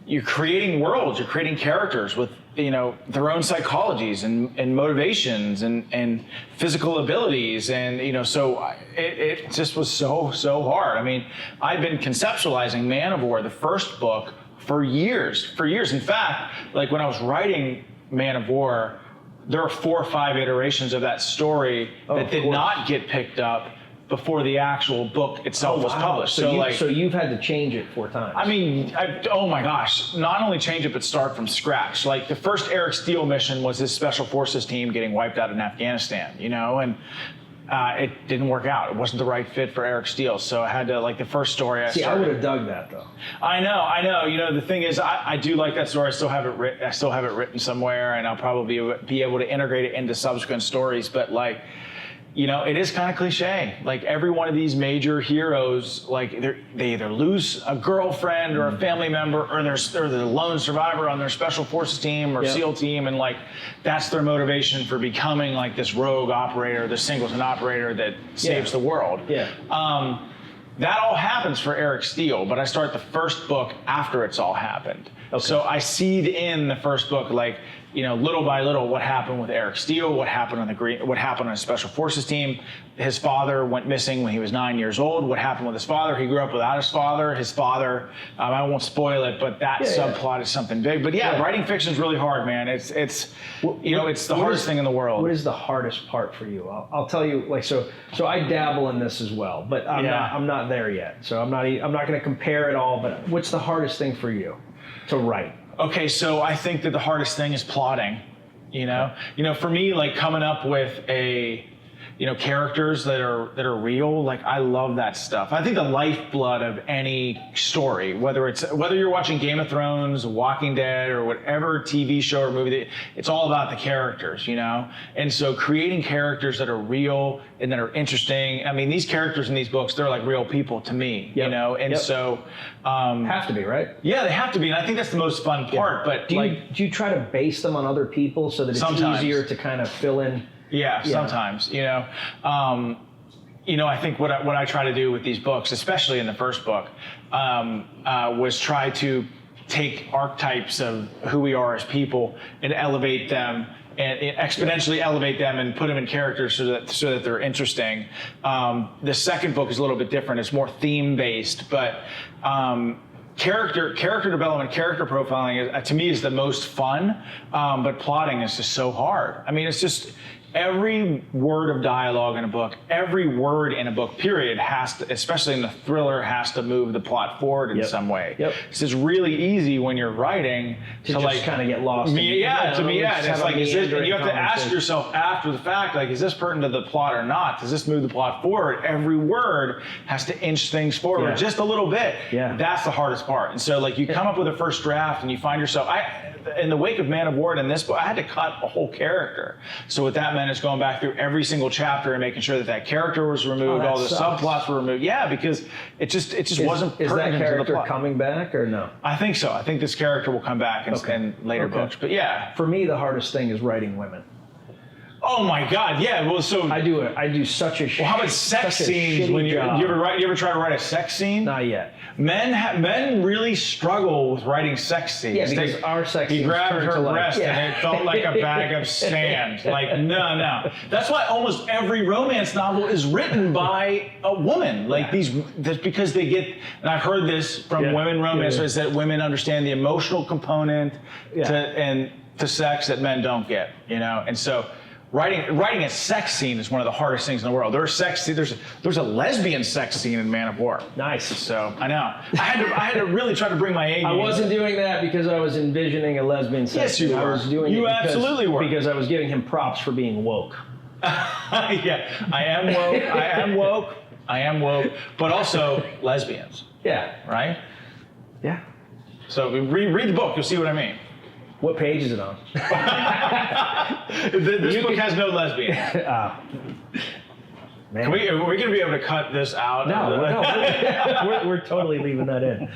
You're creating worlds. You're creating characters with, their own psychologies and motivations and physical abilities. And, so it just was so hard. I've been conceptualizing Man of War, the first book, for years. In fact, like, when I was writing Man of War, there are 4 or 5 iterations of that story that did not get picked up before the actual book itself was published. So you've had to change it 4 times. Oh my gosh, not only change it, but start from scratch. Like, the first Eric Steele mission was his special forces team getting wiped out in Afghanistan, and it didn't work out. It wasn't the right fit for Eric Steele. So I had to, like, the first story I started. I would have dug that, though. I know. The thing is, I do like that story. I still have it written somewhere, and I'll probably be able to integrate it into subsequent stories. But, like, you know, it is kind of cliche. Like every one of these major heroes, like they either lose a girlfriend or a family member, or they're the lone survivor on their special forces team or SEAL team, and like that's their motivation for becoming like this rogue operator, this singleton operator that saves the world. That all happens for Eric Steele, but I start the first book after it's all happened. So I seed in the first book, like, you know, little by little, what happened with Eric Steele, what happened on his special forces team. His father went missing when he was 9 years old. What happened with his father? He grew up without his father. His father, I won't spoil it, but that subplot is something big. But writing fiction is really hard, man. It's you know, it's the hardest thing in the world. What is the hardest part for you? I'll tell you, like, so I dabble in this as well, but I'm not there yet. So I'm not going to compare it all. But what's the hardest thing for you to write? Okay, so I think that the hardest thing is plotting. You know, for me, like coming up with characters that are real. Like I love that stuff. I think the lifeblood of any story, whether you're watching Game of Thrones, Walking Dead, or whatever TV show or movie, it's all about the characters, you know. And so creating characters that are real and that are interesting. I mean, these characters in these books, they're like real people to me, you know. And so have to be, right? Yeah, they have to be, and I think that's the most fun part. But do you try to base them on other people so that it's easier to kind of fill in? Yeah, sometimes, you know. I think what I try to do with these books, especially in the first book, was try to take archetypes of who we are as people and elevate them and exponentially elevate them and put them in characters so that they're interesting. The second book is a little bit different. It's more theme based, but character development, character profiling to me is the most fun, but plotting is just so hard. I mean, it's just every word of dialogue in a book, every word in a book, period, has to, especially in the thriller, has to move the plot forward in some way. It's just really easy when you're writing to like kind of get lost. It's like, is this, and you have to ask yourself after the fact, like, is this pertinent to the plot or not? Does this move the plot forward? Every word has to inch things forward just a little bit. That's the hardest part. And so, like, you come up with a first draft and you find yourself, in the wake of Man of War and in this book, I had to cut a whole character. So what that meant is going back through every single chapter and making sure that character was removed, all the subplots were removed. Yeah, because it just wasn't pertinent to the plot. Is that character coming back or no? I think so. I think this character will come back in later books. But yeah. For me, the hardest thing is writing women. Oh my God! Yeah, well, so I do such a. Well, how about sex scenes? When you ever try to write a sex scene? Not yet. Men really struggle with writing sex scenes. Yeah, because our sex scenes. He grabbed her breast and it felt like a bag of sand. Like no. That's why almost every romance novel is written by a woman. Like that's because they get. And I've heard this from women romancers that women understand the emotional component to sex that men don't get. You know, and so. Writing a sex scene is one of the hardest things in the world. There's a lesbian sex scene in Man of War. Nice. So I know. I had to really try to bring my A game. I wasn't doing that because I was envisioning a lesbian sex scene. Yes, you were. I was doing you it absolutely were. Because I was giving him props for being woke. Yeah, I am woke. I am woke. But also lesbians. Yeah. Right? Yeah. So read the book. You'll see what I mean. What page is it on? This book has no lesbian. Man. Are we going to be able to cut this out? No. We're totally leaving that in.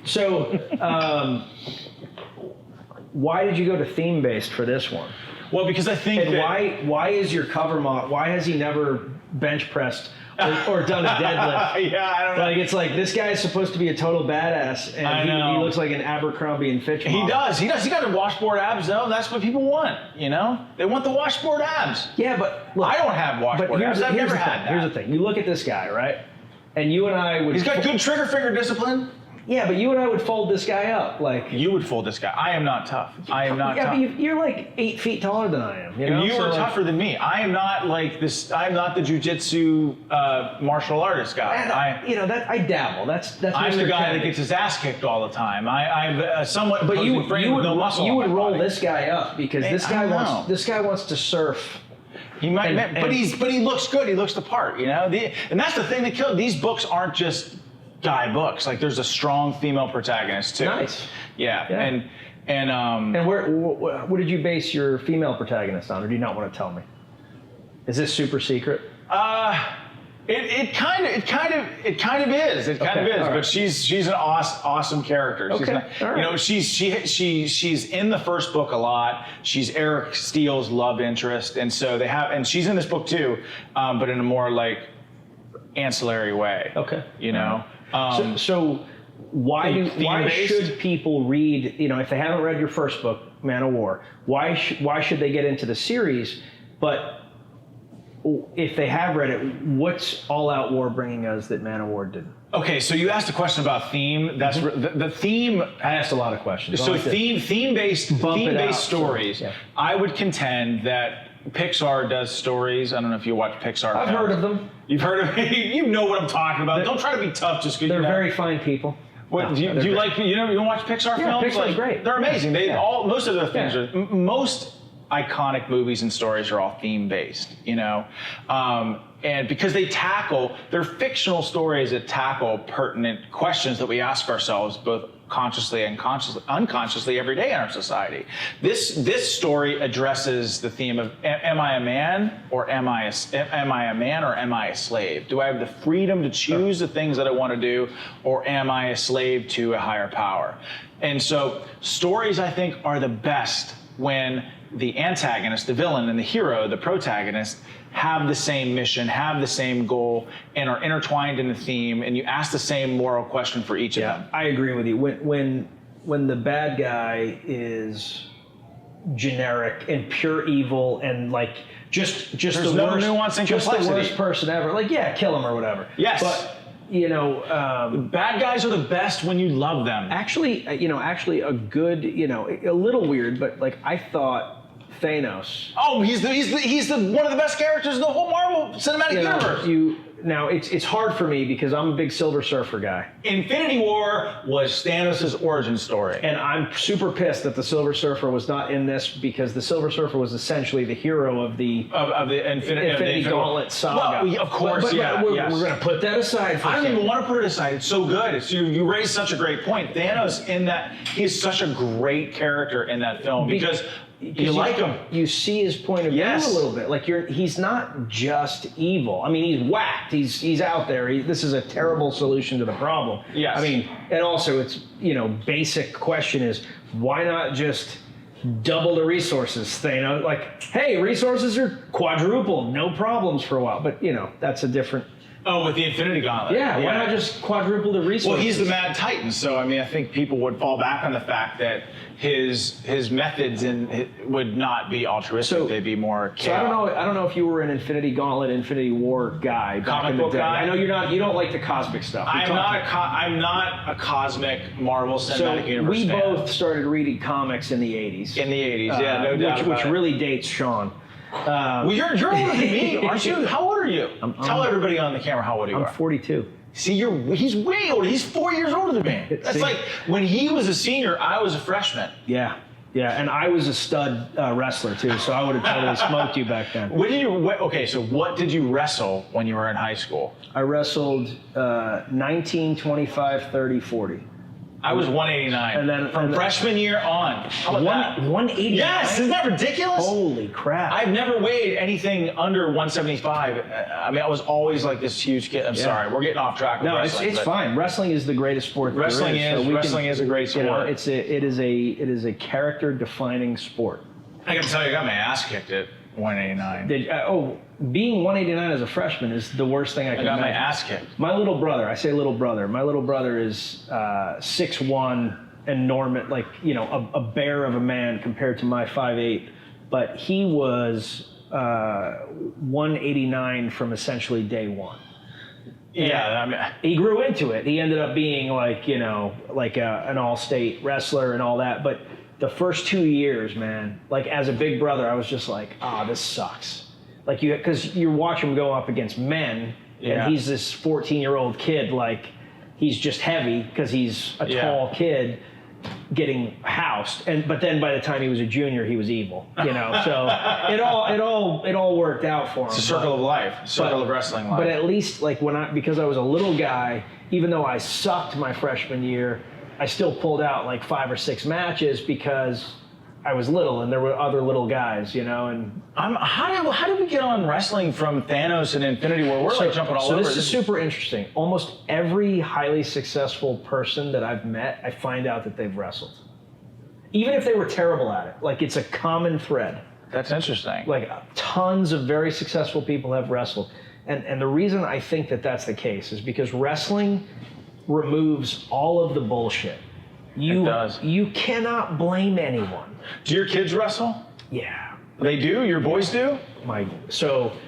So, why did you go to theme-based for this one? Well, because I think why is your cover model, why has he never bench pressed or done a deadlift? Yeah, I don't know. Like, it's like, this guy is supposed to be a total badass, and he looks like an Abercrombie and Fitch model. He does. He got the washboard abs, though. That's what people want, you know? They want the washboard abs. Yeah, but look, I don't have washboard abs. I've never had that. Here's the thing. You look at this guy, right? And you and I would... He's got good trigger finger discipline. Yeah, but you and I would fold this guy up, like... You would fold this guy. I am not tough. I am not tough. Yeah, but you're like 8 feet taller than I am. You know? You are tougher than me. I am not like this. I'm not the jujitsu martial artist guy. I dabble. That's I'm Mr. the guy Kennedy. that gets his ass kicked all the time. I'm somewhat but you frame with no muscle. You would roll this guy up because this guy wants to surf. He might, but he looks good. He looks the part, you know. And that's the thing that killed. These books aren't just guy books. Like there's a strong female protagonist too. Nice. Yeah. And what did you base your female protagonist on, or do you not want to tell me? Is this super secret? It kind of is. It kind of is. all right. But she's an awesome character. She's Okay, not, all right. You know, she's in the first book a lot. She's Eric Steele's love interest, and so and she's in this book too, but in a more like ancillary way. Okay. You know. So why should people read? You know, if they haven't read your first book, Man of War, why should they get into the series? But if they have read it, what's All Out War bringing us that Man of War didn't? Okay, so you asked a question about theme. That's the theme. I asked a lot of questions. So theme-based stories. Yeah. I would contend that Pixar does stories. I don't know if you watch Pixar. I've heard of them. You've heard of you know what I'm talking about. Don't try to be tough just because They're very fine people. What, No, do you they're great. like? You watch Pixar Yeah, films? Pixar's great. They're amazing. They Yeah. most of their things Yeah. are most iconic movies and stories are all theme based. You know, and because they're fictional stories that tackle pertinent questions that we ask ourselves both consciously and unconsciously every day in our society. This story addresses the theme of am I a man or am I a slave? Do I have the freedom to choose the things that I want to do, or am I a slave to a higher power? And so stories, I think, are the best when the antagonist, the villain, and the hero, the protagonist, have the same mission, have the same goal, and are intertwined in the theme, and you ask the same moral question for each of them. I agree with you. When the bad guy is generic and pure evil and like just There's the no worst, nuance and just the complexity. worst person ever, like kill him or whatever. Yes. But you know, Bad guys are the best when you love them. actually a good, a little weird, but like I thought Thanos. Oh, he's one of the best characters in the whole Marvel Cinematic Universe. Now it's hard for me because I'm a big Silver Surfer guy, Infinity War was Thanos' origin story. and I'm super pissed that the Silver Surfer was not in this because the Silver Surfer was essentially the hero of the of the Infinity Gauntlet saga. Well, of course, but we're yes. going to put that aside for a I don't second. even want to put it aside. It's so good. You raised such a great point. Thanos in that, he is such a great character in that film because you like him. You see his point of view Yes. a little bit. Like he's not just evil. I mean, he's whacked. He's out there. This is a terrible solution to the problem. Yes. I mean, and also it's basic question is why not just double the resources, Thanos? Like, hey, resources are quadrupled, no problems for a while. But that's a different. Oh, with the Infinity Gauntlet. Yeah, why not just quadruple the resources? Well, he's the Mad Titan, so I mean, I think people would fall back on the fact that his methods would not be altruistic; So- they'd be more So I don't know if you were an Infinity Gauntlet, Infinity War guy. back Comic in the book day. guy? I know you're not. You don't like the cosmic stuff. I'm not a cosmic Marvel So Cinematic Universe we fan. both started reading comics in the 80s. In the 80s, yeah, no doubt which about it. really dates Sean. Well, you're older than me, aren't you? How old are you? Tell everybody on the camera how old you I'm are. 42. See, he's way older. He's 4 years older than me. That's See? like when he was a senior, I was a freshman. Yeah, and I was a stud wrestler too, so I would have totally smoked you back then. So what did you wrestle when you were in high school? I wrestled 19, 25, 30, 40. I was 189. And then- from freshman year on. How about that? 189? Yes, isn't that ridiculous? Holy crap. I've never weighed anything under 175. I mean, I was always like this huge kid. I'm sorry, we're getting off track with No, wrestling. it's but fine. Wrestling is the greatest sport there Wrestling is. is. Wrestling is a great sport. It is a character-defining sport. I can tell you, I got my ass kicked at 189. Being 189 as a freshman is the worst thing I I can got my imagine. ass kicked. My little brother, I say little brother. My little brother is 6'1" and Norman, like a bear of a man compared to my 5'8", but he was 189 from essentially day one. Yeah, I mean, He grew into it. He ended up being an all-state wrestler and all that. But the first 2 years, man, like as a big brother, I was just like, this sucks. Like because you watch him go up against men, Yeah. and he's this 14-year-old kid, like he's just heavy because he's a tall kid getting housed. But then by the time he was a junior, he was evil. So it all worked out for him. it's a circle of life, circle of wrestling life. But at least because I was a little guy, even though I sucked my freshman year, I still pulled out like 5 or 6 matches because I was little and there were other little guys, you know, and how did we get on wrestling from Thanos and Infinity War? We're like jumping all over. So this is super interesting. Almost every highly successful person that I've met, I find out that they've wrestled. Even if they were terrible at it. Like, it's a common thread. That's interesting. Like, tons of very successful people have wrestled. And the reason I think that that's the case is because wrestling removes all of the bullshit. It does. You cannot blame anyone. Do your kids wrestle? Yeah. They do? Your boys do?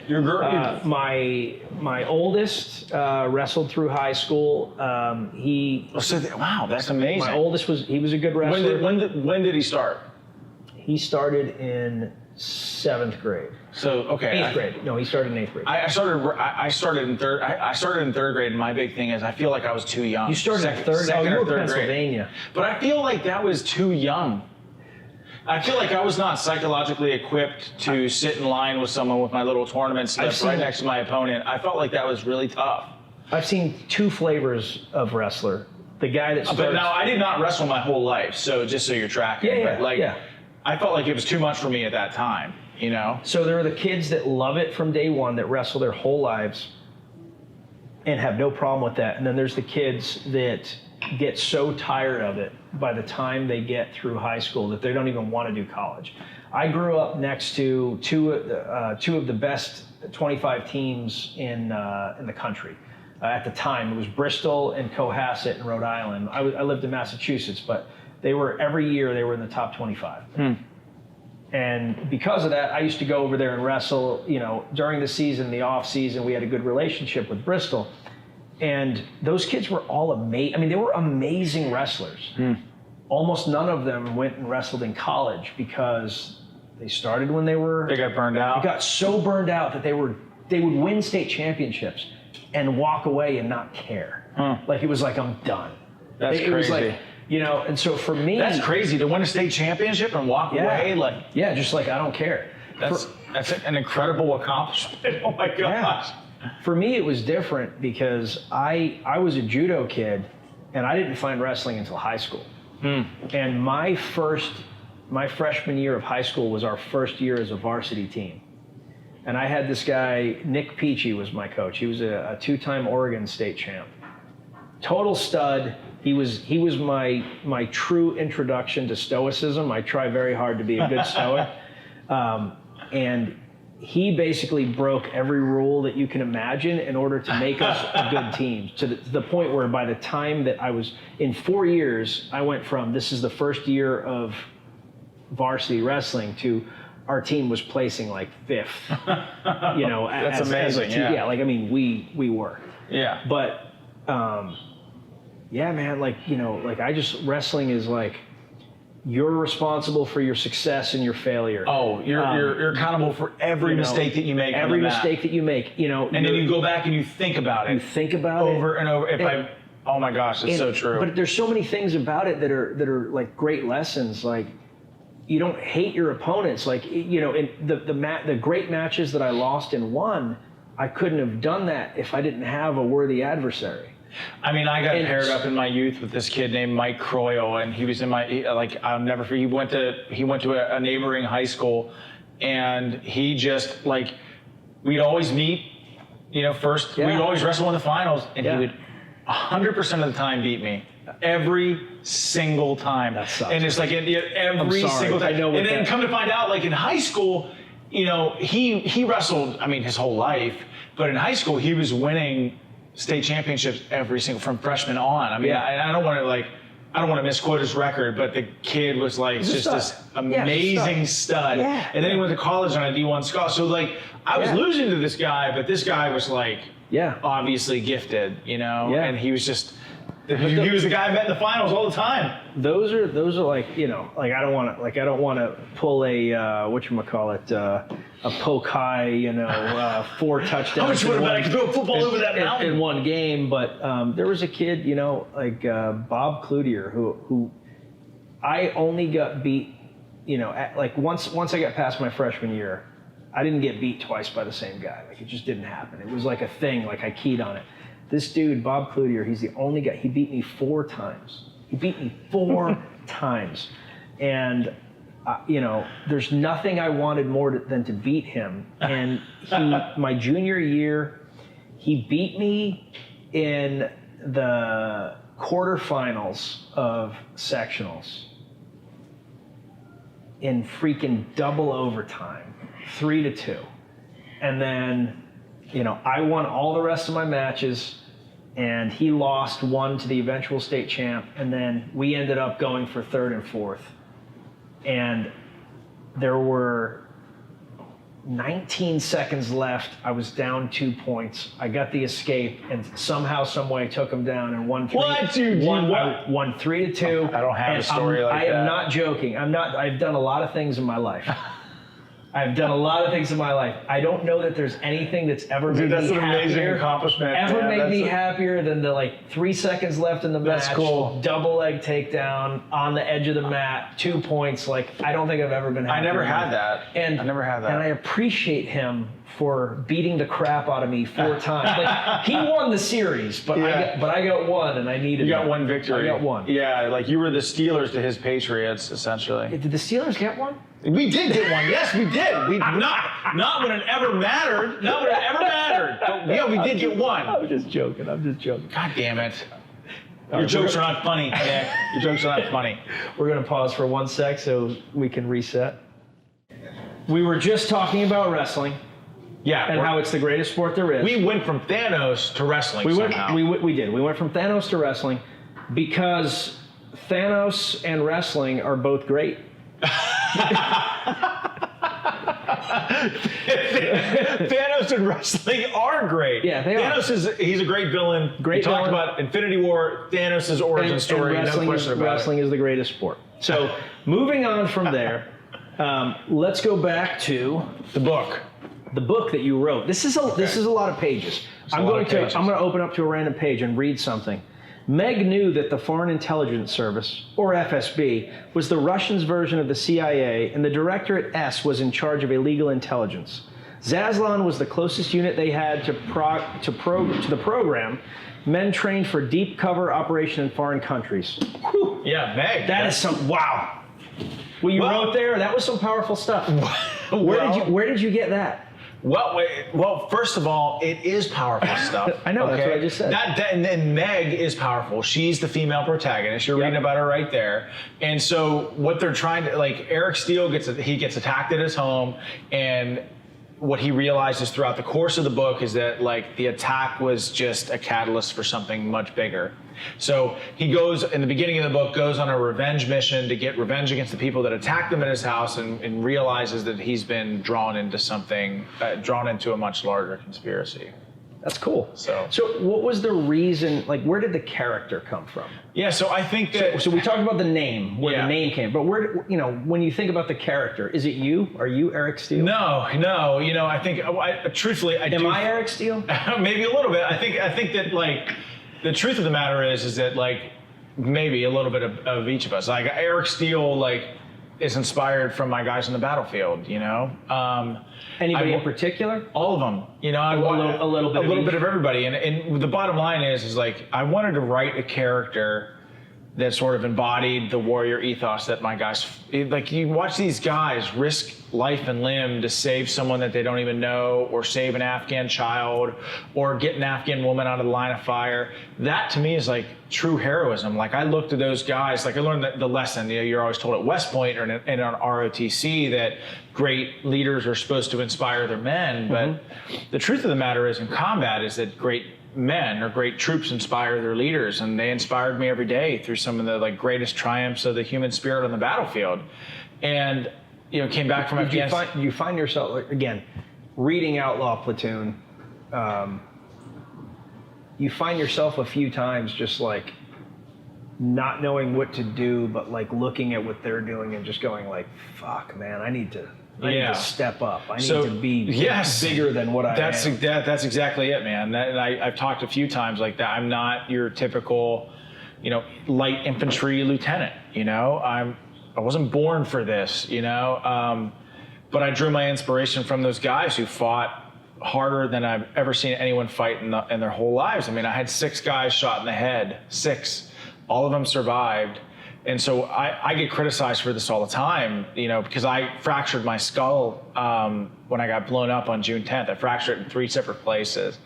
Your girl? My oldest wrestled through high school. Wow, that's amazing. My oldest was a good wrestler. When did he start? He started in 7th grade. So okay. 8th grade. No, he started in 8th grade. I started in third. I started in 3rd grade, and my big thing is I feel like I was too young. You started in 3rd. Second you or were 3rd Pennsylvania. grade. But I feel like that was too young. I feel like I was not psychologically equipped to sit in line with someone with my little tournament slip right next to my opponent. I felt like that was really tough. I've seen 2 flavors of wrestler. The guy that starts... But now, I did not wrestle my whole life, so just so you're tracking. I felt like it was too much for me at that time, you know? So there are the kids that love it from day one, that wrestle their whole lives and have no problem with that. And then there's the kids that get so tired of it by the time they get through high school that they don't even want to do college. I grew up next to two of the best 25 teams in the country. At the time, it was Bristol and Cohasset in Rhode Island. I lived in Massachusetts, but every year they were in the top 25. And because of that, I used to go over there and wrestle, you know, during the season, the off season. We had a good relationship with Bristol. And those kids were all amazing. I mean, they were amazing wrestlers. Almost none of them went and wrestled in college because they started when they got burned out. They got so burned out that they would win state championships and walk away and not care. Like, it was like, I'm done. That's crazy. It was like, you know, and so for me... That's crazy, to win a state championship and walk away. Like, yeah, just like, I don't care. That's an incredible accomplishment. Oh my gosh. Yeah. For me, it was different because I was a judo kid and I didn't find wrestling until high school. And my freshman year of high school was our first year as a varsity team. And I had this guy, Nick Peachy was my coach. He was a 2-time Oregon state champ. Total stud. He was my true introduction to stoicism. I try very hard to be a good stoic. And he basically broke every rule that you can imagine in order to make us a good team, to the point where by the time that I was in 4 years, I went from this is the first year of varsity wrestling to our team was placing like 5th. You know, that's amazing. Yeah, like, I mean, we were. Yeah. But yeah, man, like, you know, like, wrestling is like, you're responsible for your success and your failure. Oh, you're accountable for every mistake that you make. Every mistake that you make, you know. And then you go back and you think about it. You think about it over and over. Oh my gosh, it's so true. But there's so many things about it that are like great lessons. Like, you don't hate your opponents. Like, you know, in the great matches that I lost and won, I couldn't have done that if I didn't have a worthy adversary. I mean, I got paired up in my youth with this kid named Mike Croyle, and he was in I'll never forget. He went to a neighboring high school, and he just, like, we'd always meet, you know, first. We'd always wrestle in the finals, and he would 100% of the time beat me. Every single time. That sucks. And it's like every single time. And then come to find out, like, in high school, you know, he wrestled, I mean, his whole life, but in high school he was winning state championships every single, from freshman on. I mean, I don't want to misquote his record, but the kid was like just this amazing stud. Yeah. And then he went to college on a D1 scholarship. So, like, I was losing to this guy, but this guy was like obviously gifted, you know? Yeah. And he was just, he was the guy I met in the finals all the time. Those are like, you know, like, I don't want to pull a whatchamacallit, a poke high, you know, 4 touchdowns. How much would have been I could throw a football over that mountain in one game? But there was a kid, you know, like Bob Cloutier, who I only got beat, you know, once I got past my freshman year, I didn't get beat twice by the same guy. Like, it just didn't happen. It was like a thing. Like, I keyed on it. This dude, Bob Cloutier, he's the only guy. He beat me 4 times. He beat me 4 times. And there's nothing I wanted more than to beat him. And my junior year, he beat me in the quarterfinals of sectionals in freaking double overtime, 3-2. And then, I won all the rest of my matches, and he lost one to the eventual state champ, and then we ended up going for third and fourth. And there were 19 seconds left. I was down 2 points. I got the escape and somehow, some way took him down and won 3. What? You won 3-2. I don't have a story like that. I am not joking. I've done a lot of things in my life. I don't know that there's anything that's ever made me happier. That's an amazing accomplishment. Made me happier than the 3 seconds left in the match. That's cool. Double leg takedown on the edge of the mat, 2 points. I don't think I've ever been happier. I never had that. And I appreciate him for beating the crap out of me 4 times. He won the series, but I got one, and I needed. You got one victory. I got one. Yeah, you were the Steelers to his Patriots, essentially. Did the Steelers get one? We did get one. Yes, we did. We not when it ever mattered. Not when it ever mattered. But yeah, we did get one. I'm just joking. God damn it. Your jokes are not funny, Nick. Your jokes are not funny. We're going to pause for 1 sec so we can reset. We were just talking about wrestling. Yeah. And how it's the greatest sport there is. We went from Thanos to wrestling somehow. We did. We went from Thanos to wrestling because Thanos and wrestling are both great. Thanos and wrestling are great. Yeah, they are. He's a great villain. We talked about Infinity War, Thanos' origin story, no question about it. Wrestling is the greatest sport. So, moving on from there, let's go back to the book. The book that you wrote. This is a lot of pages. I'm going to open up to a random page and read something. Meg knew that the Foreign Intelligence Service, or FSB, was the Russians' version of the CIA, and the director at S was in charge of illegal intelligence. Zaslan was the closest unit they had to the program, men trained for deep cover operation in foreign countries. Whew. Yeah, Meg. That is some, wow. What you wrote there, that was some powerful stuff. Where did you get that? Well, first of all, it is powerful stuff. I know, that's what I just said. And then Meg is powerful. She's the female protagonist. You're reading about her right there. And so what they're trying to, Eric Steele gets attacked at his home, and what he realizes throughout the course of the book is that the attack was just a catalyst for something much bigger. So he goes, in the beginning of the book, goes on a revenge mission to get revenge against the people that attacked him at his house, and realizes that he's been drawn into a much larger conspiracy. That's cool. So what was the reason, where did the character come from? Yeah, so I think that... So we talked about the name, where the name came, but when you think about the character, is it you? Are you Eric Steele? No, I think, truthfully, Am I Eric Steele? Maybe a little bit. I think that, the truth of the matter is that, maybe a little bit of each of us. Eric Steele, is inspired from my guys on the battlefield, Anybody in particular? All of them. A little bit of everybody. And the bottom line is I wanted to write a character that sort of embodied the warrior ethos that my guys, you watch these guys risk life and limb to save someone that they don't even know, or save an Afghan child, or get an Afghan woman out of the line of fire. That to me is true heroism. I looked at those guys, I learned the lesson, you're always told at West Point or in on ROTC that great leaders are supposed to inspire their men, but the truth of the matter is in combat is that great men or great troops inspire their leaders, and they inspired me every day through some of the greatest triumphs of the human spirit on the battlefield. And came back from Afghanistan. You find yourself again reading Outlaw Platoon. You find yourself a few times just not knowing what to do, but looking at what they're doing and just going fuck, man, I need to step up. I need to be bigger than what I am. That's exactly it, man. And I've talked a few times like that. I'm not your typical, light infantry lieutenant. I wasn't born for this, but I drew my inspiration from those guys who fought harder than I've ever seen anyone fight in their whole lives. I had 6 guys shot in the head, 6. All of them survived. And so I get criticized for this all the time, because I fractured my skull when I got blown up on June 10th. I fractured it in 3 separate places.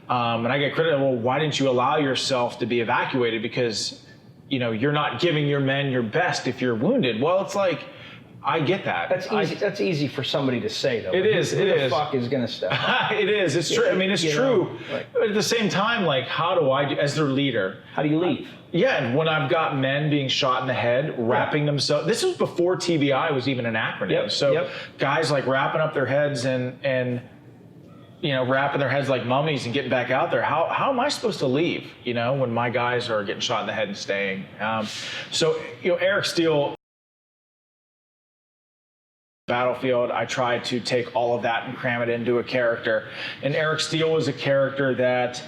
And I get criticized, well, why didn't you allow yourself to be evacuated? Because, you're not giving your men your best if you're wounded. Well, it's like, I get that. That's easy. That's easy for somebody to say, though. It is. Who the fuck is going to step up? It is. It's true. I mean, it's true. But at the same time, like, how do I, as their leader? How do you leave? Yeah, and when I've got men being shot in the head, wrapping themselves. This was before TBI was even an acronym. Guys like wrapping up their heads and wrapping their heads like mummies and getting back out there. How am I supposed to leave? When my guys are getting shot in the head and staying. Eric Steele. Battlefield, I tried to take all of that and cram it into a character. And Eric Steele is a character that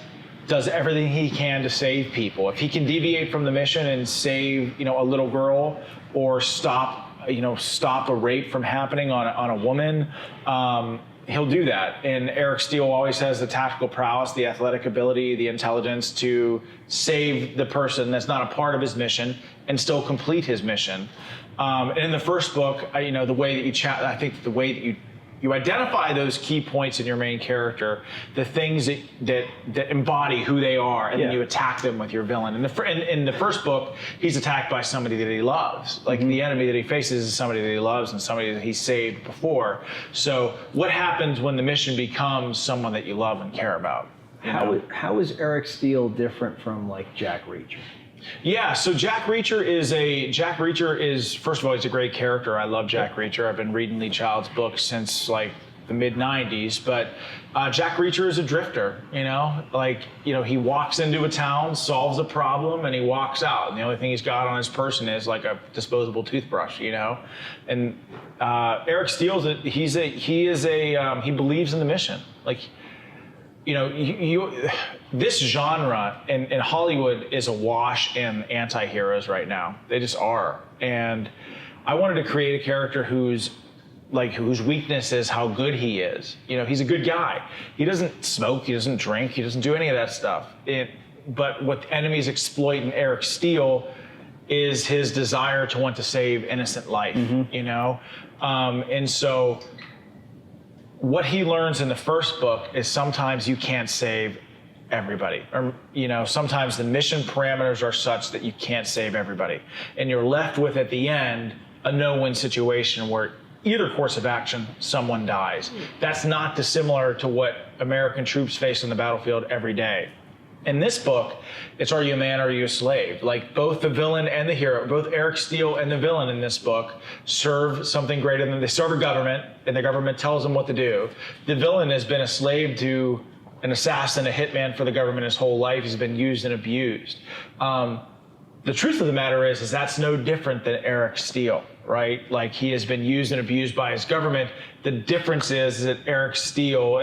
does everything he can to save people. If he can deviate from the mission and save, a little girl, or stop a rape from happening on a woman, he'll do that. And Eric Steele always has the tactical prowess, the athletic ability, the intelligence to save the person that's not a part of his mission and still complete his mission. And in the first book, the way that I think the way that you identify those key points in your main character, the things that embody who they are, and then you attack them with your villain. In the first book, he's attacked by somebody that he loves. Like the enemy that he faces is somebody that he loves and somebody that he saved before. So what happens when the mission becomes someone that you love and care about? How is Eric Steele different from like Jack Reacher? Yeah, so Jack Reacher is first of all, he's a great character. I love Jack Reacher. I've been reading Lee Child's books since like the mid 90s, but Jack Reacher is a drifter, he walks into a town, solves a problem, and he walks out. And the only thing he's got on his person is like a disposable toothbrush, And Eric Steele's he believes in the mission. Like, this genre in Hollywood is awash in anti-heroes right now. They just are. And I wanted to create a character whose weakness is how good he is. He's a good guy. He doesn't smoke, he doesn't drink, he doesn't do any of that stuff. But what enemies exploit in Eric Steele is his desire to want to save innocent life, And so what he learns in the first book is sometimes you can't save everybody. Or, sometimes the mission parameters are such that you can't save everybody. And you're left with, at the end, a no-win situation where either course of action, someone dies. That's not dissimilar to what American troops face on the battlefield every day. In this book, it's are you a man or are you a slave? Like both the villain and the hero, both Eric Steele and the villain in this book serve something greater than they serve a government, and the government tells them what to do. The villain has been a slave to an assassin, a hitman for the government his whole life. He's been used and abused. The truth of the matter is that's no different than Eric Steele, right? Like he has been used and abused by his government. The difference is that Eric Steele,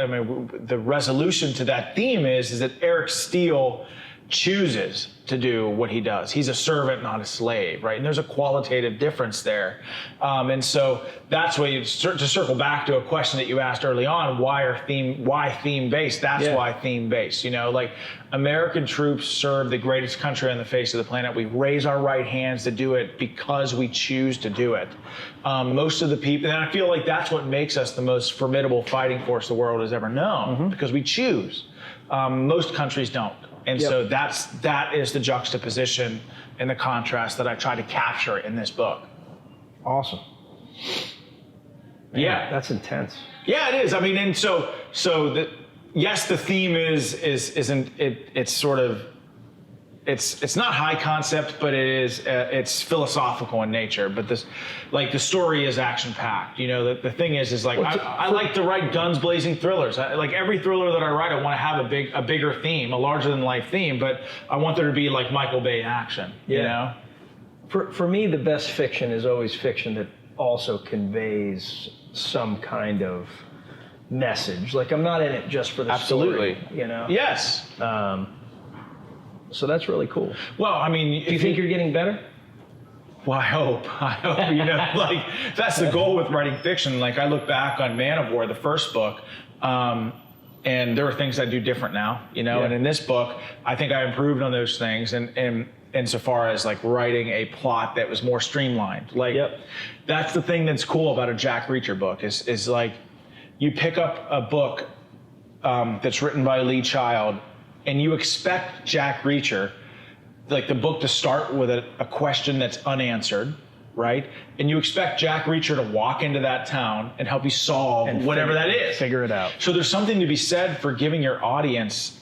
the resolution to that theme is that Eric Steele chooses to do what he does. He's a servant, not a slave, right? And there's a qualitative difference there. And so that's why to circle back to a question that you asked early on, why theme-based? That's why theme-based. Like American troops serve the greatest country on the face of the planet. We raise our right hands to do it because we choose to do it. Most of the people, and I feel like that's what makes us the most formidable fighting force the world has ever known, because we choose. Most countries don't. And so that is the juxtaposition and the contrast that I try to capture in this book. Awesome. Man, that's intense. Yeah, it is. I mean, and so the theme it's not high concept, but it's philosophical in nature. But the story is action packed. The thing is like I like to write guns blazing thrillers. Like every thriller that I write, I want to have a bigger theme, a larger than life theme. But I want there to be like Michael Bay action. For me, the best fiction is always fiction that also conveys some kind of message. Like I'm not in it just for the story. Yes. So that's really cool. Well, I mean, do you think you're getting better? Well, I hope, like that's the goal with writing fiction. Like I look back on Man of War, the first book, and there are things I do different now, and in this book, I think I improved on those things. And insofar as like writing a plot that was more streamlined. Like Yep. that's the thing that's cool about a Jack Reacher book is like you pick up a book that's written by Lee Child and you expect Jack Reacher, like the book to start with a question that's unanswered, right? And you expect Jack Reacher to walk into that town and help you solve whatever that is. Figure it out. So there's something to be said for giving your audience,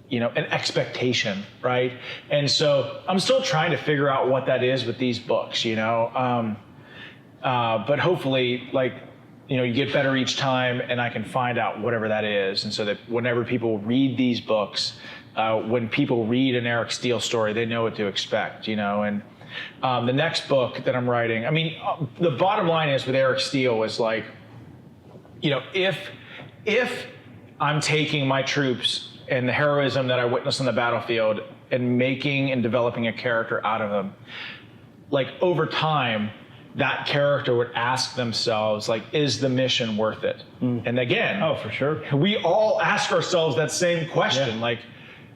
you know, an expectation, right? And so I'm still trying to figure out what that is with these books, you know. But hopefully, like, you know, you get better each time, and I can find out whatever that is, and so that whenever people read these books, when people read an Eric Steele story, they know what to expect, you know. And the next book that I'm writing, I mean, the bottom line is with Eric Steele is like, you know, if I'm taking my troops and the heroism that I witnessed on the battlefield and making and developing a character out of them, like over time, that character would ask themselves, like, is the mission worth it? And again, Oh, for sure. we all ask ourselves that same question, like,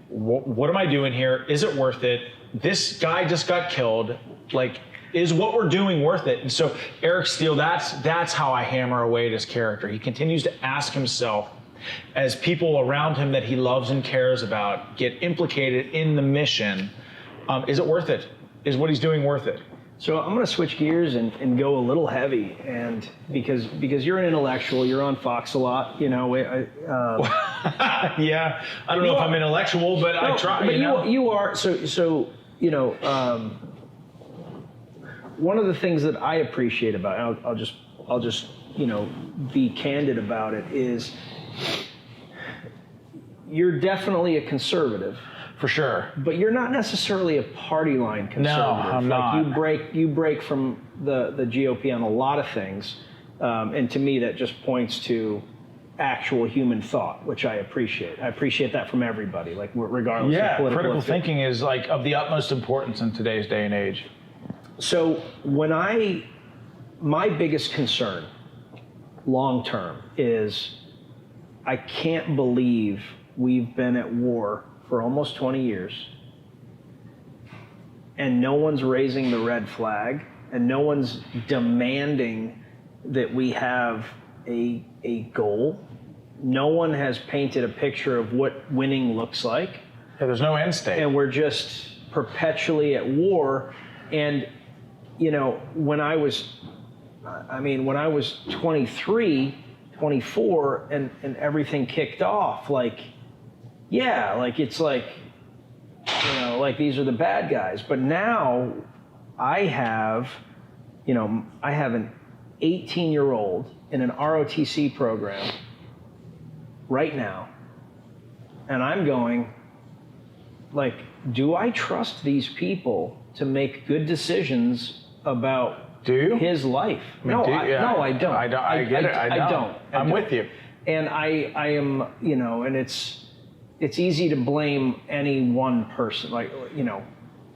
what am I doing here? Is it worth it? This guy just got killed. Like, is what we're doing worth it? And so Eric Steele, that's how I hammer away at his character. He continues to ask himself, as people around him that he loves and cares about get implicated in the mission, is it worth it? Is what he's doing worth it? So I'm going to switch gears and go a little heavy, and because you're an intellectual, you're on Fox a lot, you know. Yeah, I don't know if I'm intellectual, but I try. But you know? you are. So you know, one of the things that I appreciate about it, I'll just you know be candid about it, is you're definitely a conservative. For sure. But you're not necessarily a party line conservative. No, I'm not. You break from the GOP on a lot of things, and to me that just points to actual human thought, which I appreciate. I appreciate that from everybody, like regardless of Yeah, political critical affiliation. thinking is like of the utmost importance in today's day and age. So my biggest concern, long term, is I can't believe we've been at war for almost 20 years, and no one's raising the red flag, and no one's demanding that we have a goal. No one has painted a picture of what winning looks like. Yeah, there's no end state. And we're just perpetually at war. And, you know, when I was 23, 24, and everything kicked off, like, yeah, like it's like, you know, like these are the bad guys. But now I have an 18-year-old in an ROTC program right now. And I'm going, like, do I trust these people to make good decisions about his life? I mean, No, yeah, I don't. I get it. I don't. I'm with you. And I am, you know, and it's easy to blame any one person. Like, you know,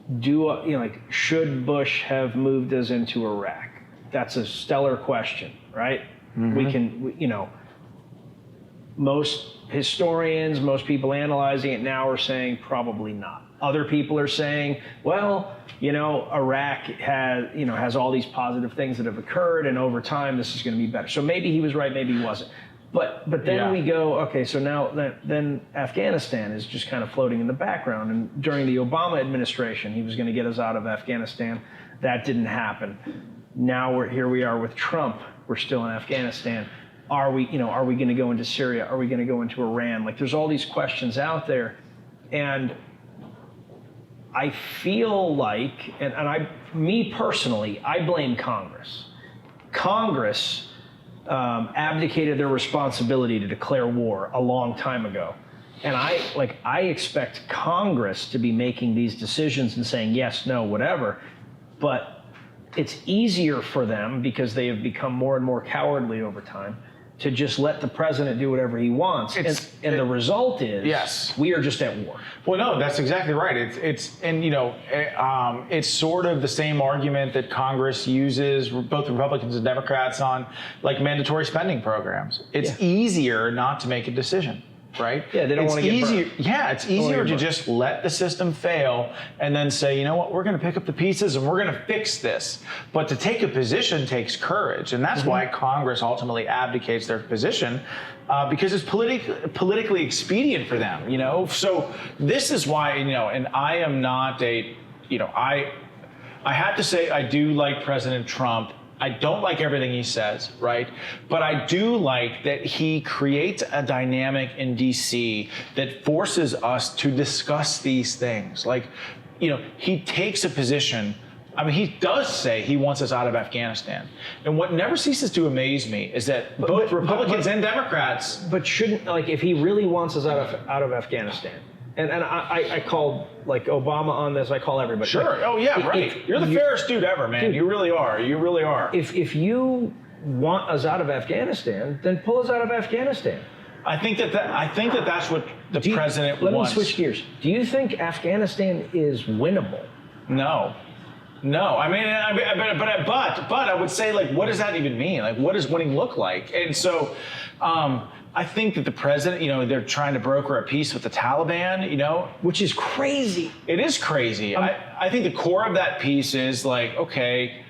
like, should Bush have moved us into Iraq? That's a stellar question, right? Mm-hmm. You know, most historians, most people analyzing it now are saying probably not. Other people are saying, well, you know, Iraq has all these positive things that have occurred, and over time this is going to be better. So maybe he was right, maybe he wasn't. But then we go, okay, so now then Afghanistan is just kind of floating in the background. And during the Obama administration, he was going to get us out of Afghanistan. That didn't happen. Now here we are with Trump. We're still in Afghanistan. Are we going to go into Syria? Are we going to go into Iran? Like, there's all these questions out there. And I feel like, me personally, I blame Congress. Congress abdicated their responsibility to declare war a long time ago. And I expect Congress to be making these decisions and saying yes, no, whatever. But it's easier for them, because they have become more and more cowardly over time, to just let the president do whatever he wants. And the result is, yes, we are just at war. Well, no, that's exactly right. It's sort of the same argument that Congress uses, both Republicans and Democrats, on like mandatory spending programs. It's easier not to make a decision. right? Yeah, they don't It's wanna get easier. burned. Yeah, it's easier to just let the system fail and then say, you know what, we're going to pick up the pieces and we're going to fix this. But to take a position takes courage, and that's why Congress ultimately abdicates their position. Because it's politically expedient for them, you know. So this is why, you know, and I am not a, you know, I have to say I do like President Trump. I don't like everything he says, right? But I do like that he creates a dynamic in DC that forces us to discuss these things. Like, you know, he takes a position. I mean, he does say he wants us out of Afghanistan. And what never ceases to amaze me is that both Republicans and Democrats. But shouldn't, like, if he really wants us out of Afghanistan, and I called, like, Obama on this, I call everybody. Sure. Like, Oh, yeah, right. You're the fairest dude ever, man. Dude, you really are. You really are. If you want us out of Afghanistan, then pull us out of Afghanistan. I think that that's what the president Let wants. me switch gears. Do you think Afghanistan is winnable? No. I mean, but I would say, like, what does that even mean? Like, what does winning look like? And so, I think that the president, you know, they're trying to broker a peace with the Taliban, you know. Which is crazy. It is crazy. I think the core of that piece is like, okay,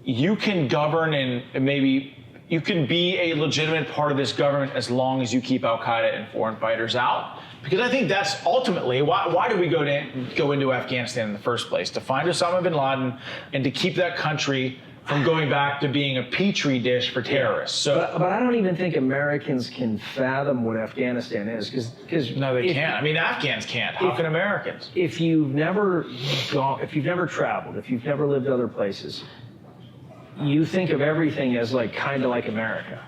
you can govern and maybe you can be a legitimate part of this government as long as you keep Al-Qaeda and foreign fighters out. Because I think that's ultimately why do we go into Afghanistan in the first place? To find Osama bin Laden and to keep that country from going back to being a petri dish for terrorists. So, but I don't even think Americans can fathom what Afghanistan is, because no, they can't. I mean, Afghans can't. How can Americans? If you've never traveled, if you've never lived other places, you think of everything as like kind of like America.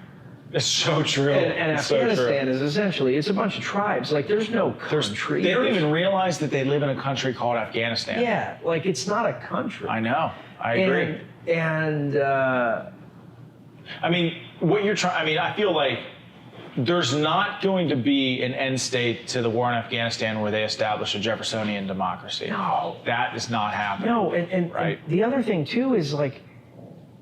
It's so true. And it's Afghanistan is essentially, it's a bunch of tribes. Like, there's no country. They don't even realize that they live in a country called Afghanistan. Yeah, like, it's not a country. I know. I agree. And I mean, what you're trying, I mean, I feel like there's not going to be an end state to the war in Afghanistan where they establish a Jeffersonian democracy. No. That is not happening. No, and the other thing, too, is, like,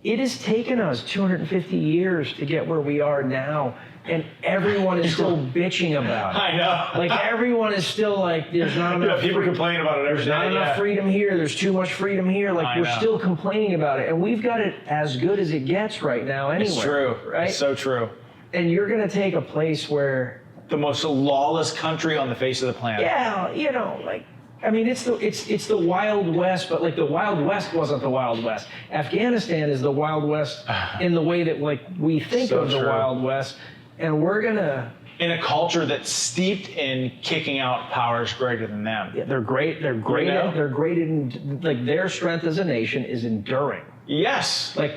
it has taken us 250 years to get where we are now, and everyone is still bitching about it. I know. Like, everyone is still like, there's not enough. People complain about it every day. There's not enough freedom here. There's too much freedom here. Like, we're still complaining about it, and we've got it as good as it gets right now. Anyway, it's true. Right? It's so true. And you're gonna take a place where the most lawless country on the face of the planet. Yeah, you know, like. I mean, it's the Wild West, but like the Wild West wasn't the Wild West. Afghanistan is the Wild West in the way that like we think of the Wild West, and we're gonna in a culture that's steeped in kicking out powers greater than them. Yeah, they're great. They're great. You know? They're great in like their strength as a nation is enduring. Yes. Like.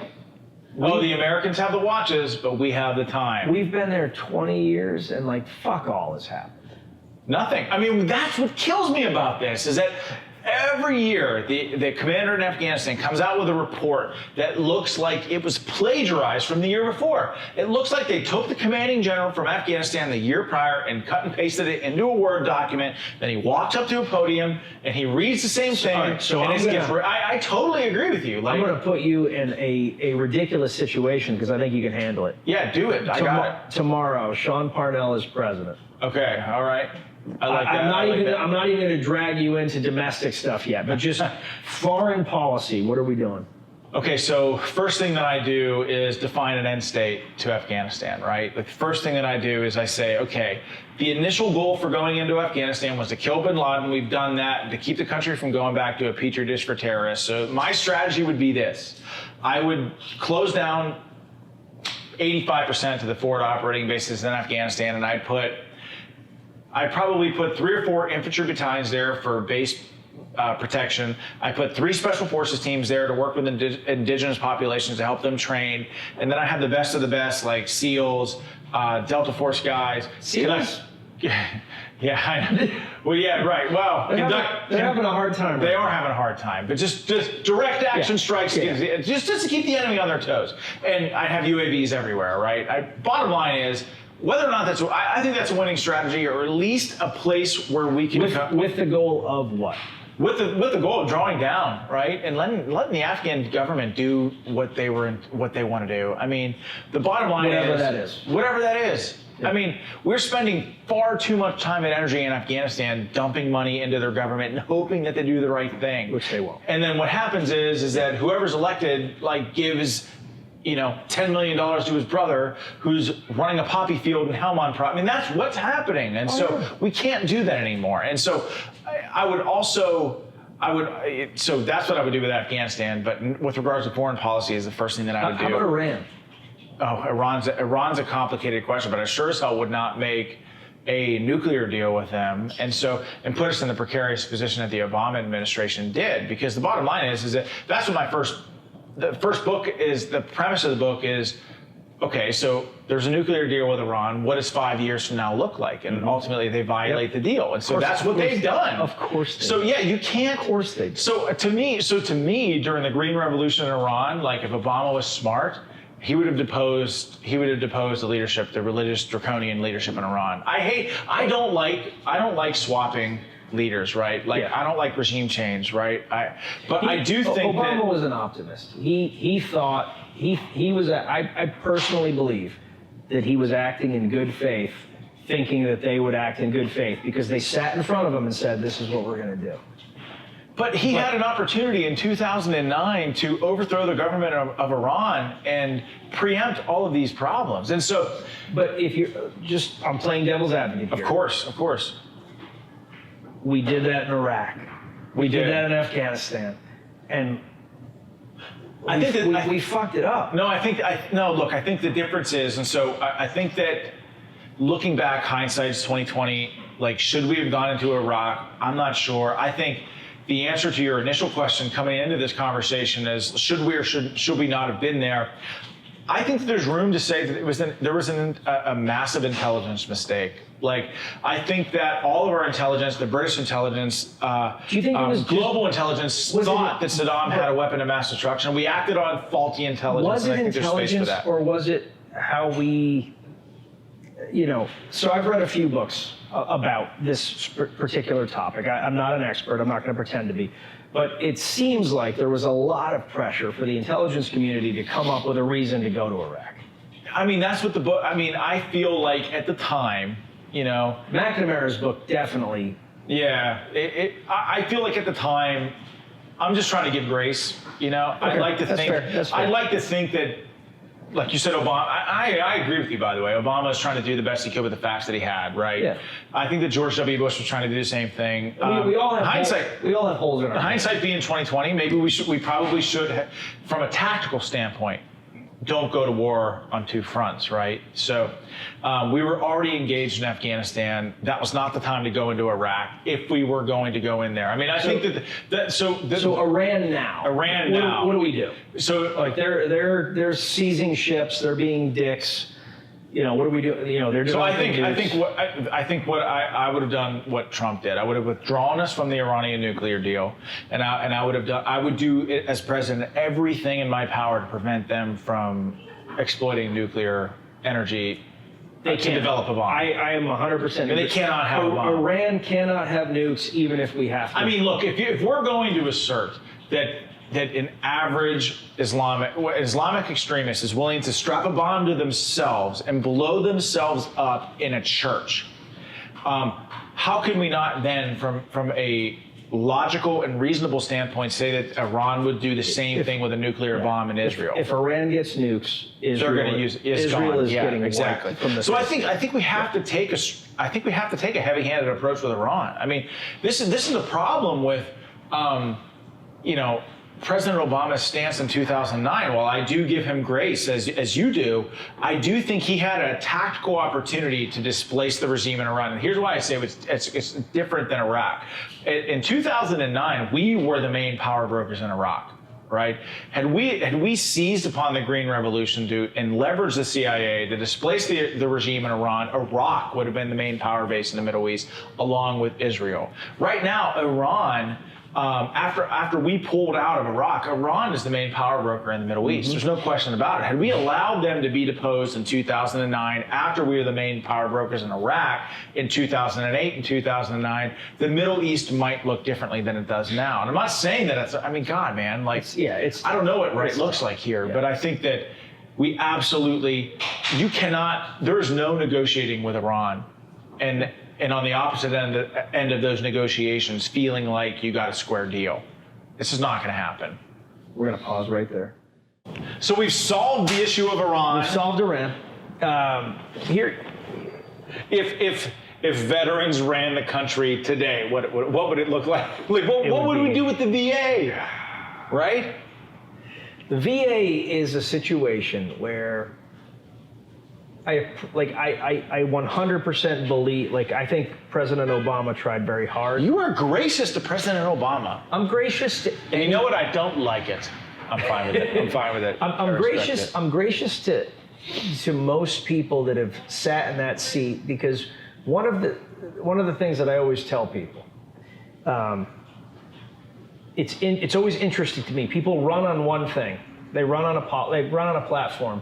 The Americans have the watches, but we have the time. We've been there 20 years, and like fuck all has happened. Nothing. I mean, that's what kills me about this, is that every year the commander in Afghanistan comes out with a report that looks like it was plagiarized from the year before. It looks like they took the commanding general from Afghanistan the year prior and cut and pasted it into a Word document. Then he walks up to a podium and he reads the same thing. I totally agree with you. Like, I'm going to put you in a ridiculous situation because I think you can handle it. Yeah, do it. I got it. Tomorrow, Sean Parnell is president. Okay, all right. I like that. I'm not even going to drag you into domestic stuff yet, but just foreign policy. What are we doing? Okay, so first thing that I do is define an end state to Afghanistan, right? The first thing that I do is I say, okay, the initial goal for going into Afghanistan was to kill bin Laden. We've done that to keep the country from going back to a petri dish for terrorists. So my strategy would be this. I would close down 85% of the forward operating bases in Afghanistan, and I'd probably put 3 or 4 infantry battalions there for base protection. I put 3 special forces teams there to work with indigenous populations to help them train. And then I have the best of the best, like SEALs, Delta Force guys. SEALs? Yeah, I know. Well, yeah, right. Well, they're having a hard time. They are having a hard time. But just direct action strikes, just to keep the enemy on their toes. And I have UAVs everywhere, right? Bottom line is, whether or not I think that's a winning strategy, or at least a place where we can with the goal of what? With the goal of drawing down, right, and letting the Afghan government do what they want to do. I mean, the bottom line whatever that is. Whatever that is. Yeah. I mean, we're spending far too much time and energy in Afghanistan dumping money into their government and hoping that they do the right thing. Which they won't. And then what happens is that whoever's elected gives $10 million to his brother who's running a poppy field in Helmand. I mean, that's what's happening. And we can't do that anymore. And so so that's what I would do with Afghanistan. But with regards to foreign policy is the first thing that I would do. How about Iran? Oh, Iran's a complicated question, but I sure as hell would not make a nuclear deal with them and put us in the precarious position that the Obama administration did. Because the bottom line is that that's what the first book is. The premise of the book is, okay, so there's a nuclear deal with Iran. What does 5 years from now look like? And ultimately they violate the deal. And so that's what they've done. Of course they So yeah, you can't. Of course they do. So to me, during the Green Revolution in Iran, if Obama was smart, he would have deposed the leadership, the religious draconian leadership in Iran. I don't like swapping leaders, right? I don't like regime change, right? I do think Obama was an optimist. He thought he was. I personally believe that he was acting in good faith, thinking that they would act in good faith because they sat in front of him and said, "This is what we're going to do." But he had an opportunity in 2009 to overthrow the government of Iran and preempt all of these problems. And so, but if you're I'm playing devil's advocate here. Of course. We did that in Iraq. We did that in Afghanistan, and I think we fucked it up. No, I think the difference is, and so I think that looking back, hindsight's 2020. Should we have gone into Iraq? I'm not sure. I think the answer to your initial question coming into this conversation is, should we or should we not have been there? I think that there's room to say that there was a massive intelligence mistake. I think that all of our intelligence, the British intelligence, do you think it was global intelligence, thought that Saddam had a weapon of mass destruction. We acted on faulty intelligence. Was it intelligence, or was it how we? So I've read a few books about this particular topic. I'm not an expert. I'm not going to pretend to be. But it seems like there was a lot of pressure for the intelligence community to come up with a reason to go to Iraq. I mean, that's what the book, I feel like at the time, McNamara's book definitely. Yeah. I feel like at the time, I'm just trying to give grace, Okay, I'd like to think. That's fair. I'd like to think that, like you said, Obama, I agree with you, by the way. Obama was trying to do the best he could with the facts that he had, right? Yeah. I think that George W. Bush was trying to do the same thing. We all have hindsight. We all have holes in our Hindsight being 2020, maybe we probably should, from a tactical standpoint, don't go to war on two fronts, right? So we were already engaged in Afghanistan. That was not the time to go into Iraq if we were going to go in there. I mean, I think that so Iran now. Iran now. What do we do? So they're seizing ships. They're being dicks. What do we do? They're. So I think what I would have done what Trump did. I would have withdrawn us from the Iranian nuclear deal, and I would do as president everything in my power to prevent them from exploiting nuclear energy to develop a bomb. I am 100%. They cannot have a bomb. Iran cannot have nukes, even if we have to. I mean, look, if we're going to assert that an average Islamic extremist is willing to strap a bomb to themselves and blow themselves up in a church, how can we not then, from a logical and reasonable standpoint, say that Iran would do the same thing with a nuclear bomb in Israel? If Iran gets nukes, they're going to use Israel is getting exactly. So I think we have to take a heavy-handed approach with Iran. I mean, this is the problem with President Obama's stance in 2009, while I do give him grace, as you do, I do think he had a tactical opportunity to displace the regime in Iran. And here's why I say it's different than Iraq. In 2009, we were the main power brokers in Iraq, right? Had we seized upon the Green Revolution and leveraged the CIA to displace the regime in Iran, Iraq would have been the main power base in the Middle East, along with Israel. Right now, Iran... after we pulled out of Iraq, Iran is the main power broker in the Middle East. There's no question about it. Had we allowed them to be deposed in 2009, after we were the main power brokers in Iraq in 2008 and 2009, the Middle East might look differently than it does now. And I'm not saying that I don't know what right looks like here, but I think that We absolutely, you cannot, there is no negotiating with Iran. And on the opposite end of those negotiations, feeling like you got a square deal. This is not going to happen. We're going to pause right there. So we've solved the issue of Iran. We've solved Iran. Here, If veterans ran the country today, what would it look like? Like what would we do with the VA? Right? the VA is a situation where I 100% believe, like, I think President Obama tried very hard. You are gracious to President Obama. I'm gracious to. And you know what? I don't like it. I'm fine with it. I'm fine with it. I'm gracious. It. I'm gracious to most people that have sat in that seat, because one of the things that I always tell people, it's always interesting to me. People run on one thing. They run on a platform.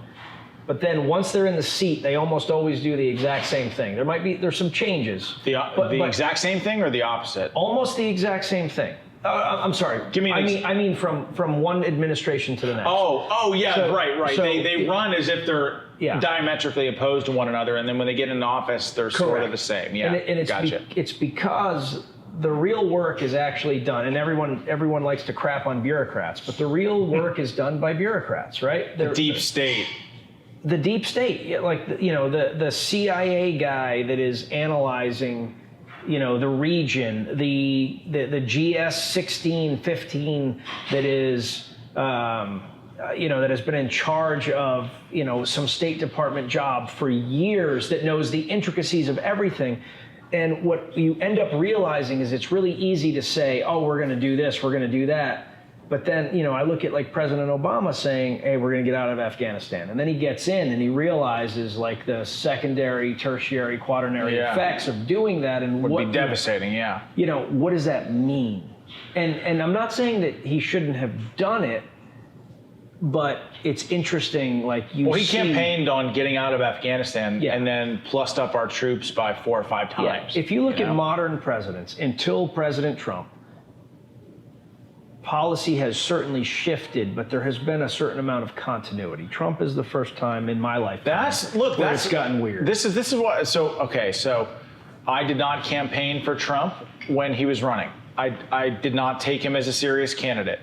But then once they're in the seat, they almost always do the exact same thing. There's some changes. But exact same thing or the opposite? Almost the exact same thing. I'm sorry. I mean from one administration to the next. Oh yeah, so, right. So they run as if they're diametrically opposed to one another, and then when they get in office, they're sort of the same. Yeah, and it's gotcha. It's because the real work is actually done, and everyone likes to crap on bureaucrats, but the real work is done by bureaucrats, right? The deep state. The deep state, like the CIA guy that is analyzing, the region, the GS 1615 that is, that has been in charge of, some State Department job for years, that knows the intricacies of everything. And what you end up realizing is it's really easy to say, oh, we're going to do this, we're going to do that. But then, I look at like President Obama saying, hey, we're going to get out of Afghanistan. And then he gets in and he realizes like the secondary, tertiary, quaternary effects of doing that. And would be devastating, yeah. What does that mean? And I'm not saying that he shouldn't have done it, but it's interesting, like he campaigned on getting out of Afghanistan and then plussed up our troops by 4 or 5 times. If you look at modern presidents, until President Trump, policy has certainly shifted, but there has been a certain amount of continuity. Trump is the first time in my life that's gotten weird. This is what. So I did not campaign for Trump when he was running. I did not take him as a serious candidate.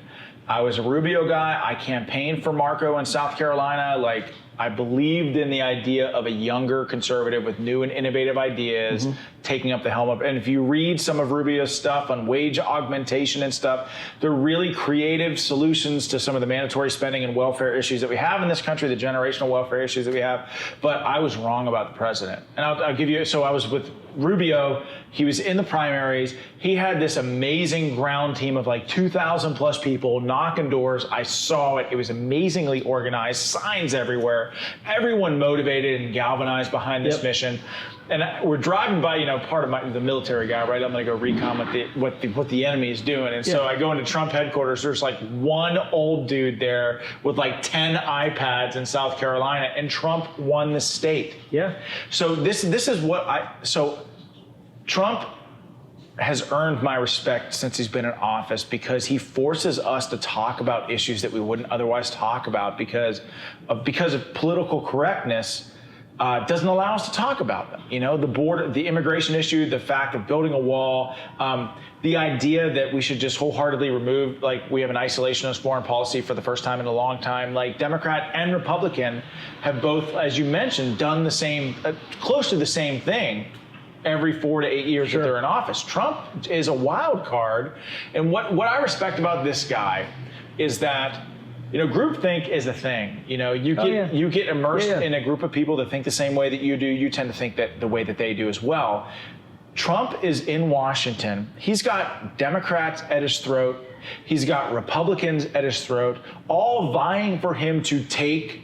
I was a Rubio guy. I campaigned for Marco in South Carolina. Like, I believed in the idea of a younger conservative with new and innovative ideas taking up the helm of. And if you read some of Rubio's stuff on wage augmentation and stuff, they're really creative solutions to some of the mandatory spending and welfare issues that we have in this country, the generational welfare issues that we have. But I was wrong about the president. And I'll give you, so I was with Rubio. He was in the primaries. He had this amazing ground team of like 2,000 plus people knocking doors. I saw it. It was amazingly organized, signs everywhere, everyone motivated and galvanized behind this mission. And we're driving by, part of the military guy, right? I'm going to go recon what the enemy is doing. And so I go into Trump headquarters. There's like one old dude there with like 10 iPads in South Carolina, and Trump won the state. Yeah. So this is so Trump has earned my respect since he's been in office, because he forces us to talk about issues that we wouldn't otherwise talk about because of political correctness. Doesn't allow us to talk about them. The border, the immigration issue, the fact of building a wall, the idea that we should just wholeheartedly remove, like, we have an isolationist foreign policy for the first time in a long time. Like, Democrat and Republican have both, as you mentioned, done the same, close to the same thing every 4 to 8 years that they're in office. Trump is a wild card. And what I respect about this guy is that, groupthink is a thing. You get immersed in a group of people that think the same way that you do. You tend to think that the way that they do as well. Trump is in Washington. He's got Democrats at his throat. He's got Republicans at his throat, all vying for him to take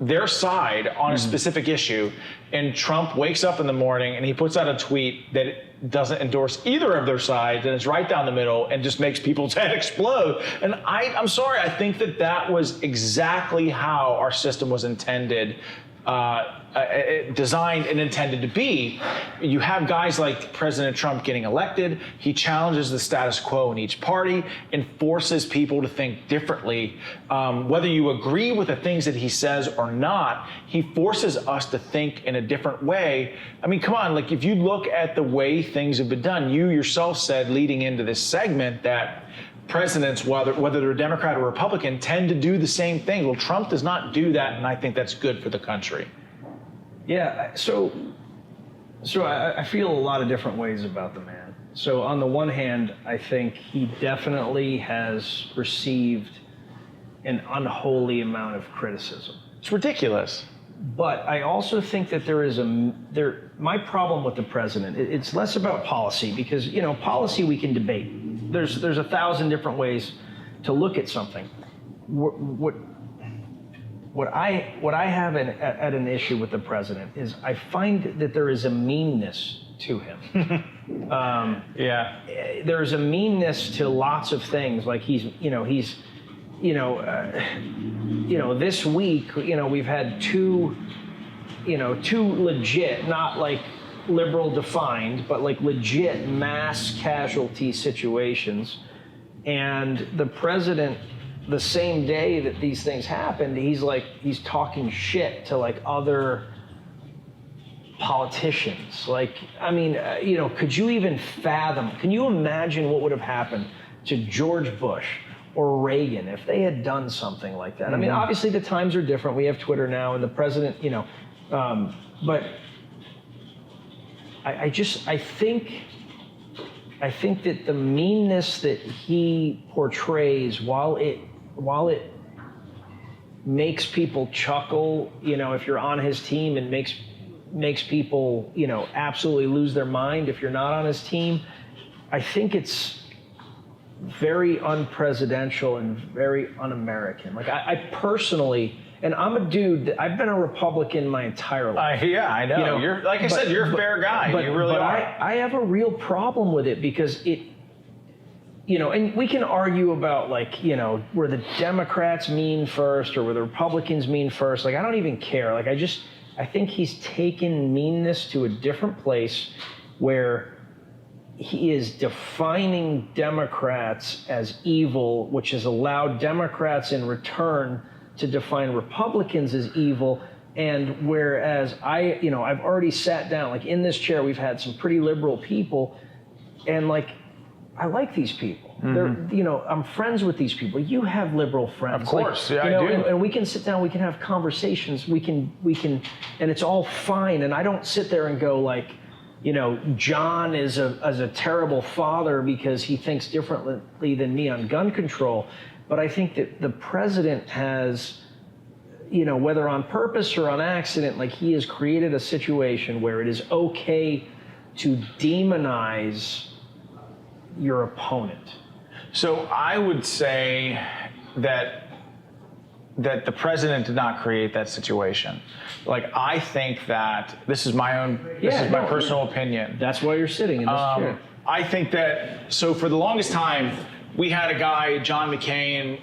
their side on a specific issue. And Trump wakes up in the morning and he puts out a tweet that doesn't endorse either of their sides, and it's right down the middle and just makes people's head explode. And I'm sorry, I think that was exactly how our system was intended designed and intended to be. You have guys like President Trump getting elected. He challenges the status quo in each party and forces people to think differently. Whether you agree with the things that he says or not, he forces us to think in a different way. I mean, come on, like if you look at the way things have been done, you yourself said leading into this segment that presidents, whether they're a Democrat or Republican, tend to do the same thing. Well, Trump does not do that, and I think that's good for the country. Yeah, so I feel a lot of different ways about the man. So on the one hand, I think he definitely has received an unholy amount of criticism. It's ridiculous. But I also think that my problem with the president, it's less about policy, because, policy we can debate. There's 1,000 different ways to look at something. What I have at an issue with the president is I find that there is a meanness to him. There is a meanness to lots of things. Like this week, we've had two legit, not like liberal defined, but like legit mass casualty situations, and the president, the same day that these things happened, he's talking shit to like other politicians. Like, I mean, could you even fathom, can you imagine what would have happened to George Bush or Reagan if they had done something like that? Mm-hmm. I mean, obviously the times are different. We have Twitter now, and the president, but I think that the meanness that he portrays, while it makes people chuckle, if you're on his team, and makes people, absolutely lose their mind if you're not on his team, I think it's very unpresidential and very un-American. Like I personally, and I'm a dude that I've been a Republican my entire life. Yeah, I know. You're, like I said, you're a fair guy. You really are. I have a real problem with it because it, and we can argue about were the Democrats mean first or were the Republicans mean first? Like, I don't even care. Like, I think he's taken meanness to a different place where he is defining Democrats as evil, which has allowed Democrats in return to define Republicans as evil. And whereas I've already sat down, like in this chair, we've had some pretty liberal people, and I like these people. Mm-hmm. They're, I'm friends with these people. You have liberal friends. Of course, I do. And we can sit down, we can have conversations, we can, and it's all fine. And I don't sit there and go John is a terrible father because he thinks differently than me on gun control. But I think that the president has, whether on purpose or on accident, he has created a situation where it is okay to demonize your opponent. So I would say that the president did not create that situation. I think that this is my personal opinion. That's why you're sitting in this chair. I think that, so for the longest time, we had a guy, John McCain,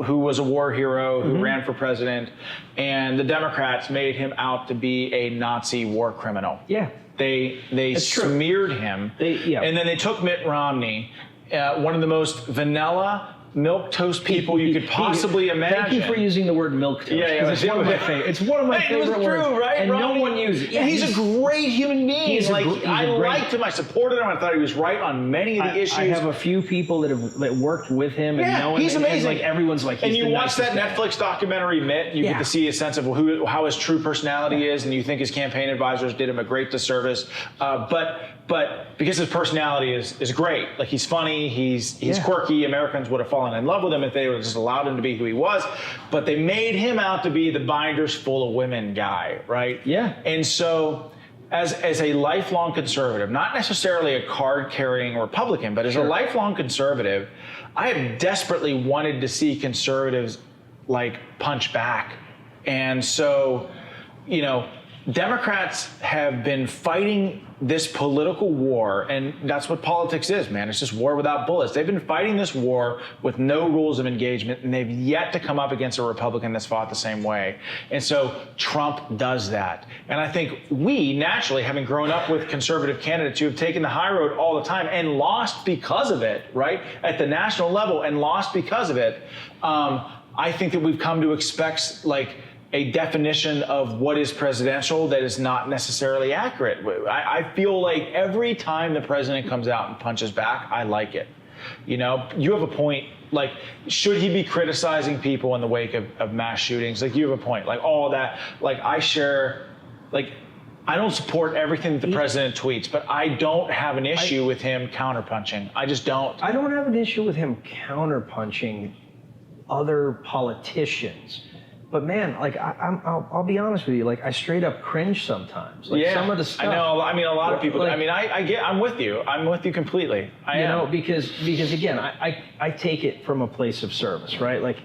who was a war hero, who ran for president, and the Democrats made him out to be a Nazi war criminal. Yeah. They smeared him, and then they took Mitt Romney, one of the most vanilla, milquetoast people you could possibly imagine. Thank you for using the word milquetoast. Yeah, it's one of my favorite. It's one of my favorite words. True, right? And Romney, no one uses it. Yeah, he's a great human being. I liked him. I supported him. I thought he was right on many of the issues. I have a few people that worked with him and know him. He's amazing. And everyone's he's and you watch that Netflix documentary, Mitt. You get to see a sense of how his true personality is, and you think his campaign advisors did him a great disservice. But because his personality is great, he's funny, he's quirky. Americans would have fallen in love with him if they would have just allowed him to be who he was. But they made him out to be the binders full of women guy, right? Yeah. And so, as a lifelong conservative, not necessarily a card-carrying Republican, but as a lifelong conservative, I have desperately wanted to see conservatives punch back. And so, Democrats have been fighting this political war, and that's what politics is, man. It's just war without bullets. They've been fighting this war with no rules of engagement, and they've yet to come up against a Republican that's fought the same way. And so Trump does that. And I think we, naturally, having grown up with conservative candidates who have taken the high road all the time and lost because of it, right, at the national level, and lost because of it, I think that we've come to expect, like, a definition of what is presidential that is not necessarily accurate. I feel like every time the president comes out and punches back, I like it. You know, you have a point. Like, should he be criticizing people in the wake of mass shootings? Like, you have a point. Like, all that. Like, I share, like, I don't support everything that the president tweets, but I don't have an issue with him counterpunching. I just don't. I don't have an issue with him counterpunching other politicians. But man, like I'll be honest with you, like I straight up cringe sometimes. Like some of the stuff. I know. I mean, a lot of people. Like, I mean, I'm with you. I'm with you completely. I am. because again, I take it from a place of service, right? Like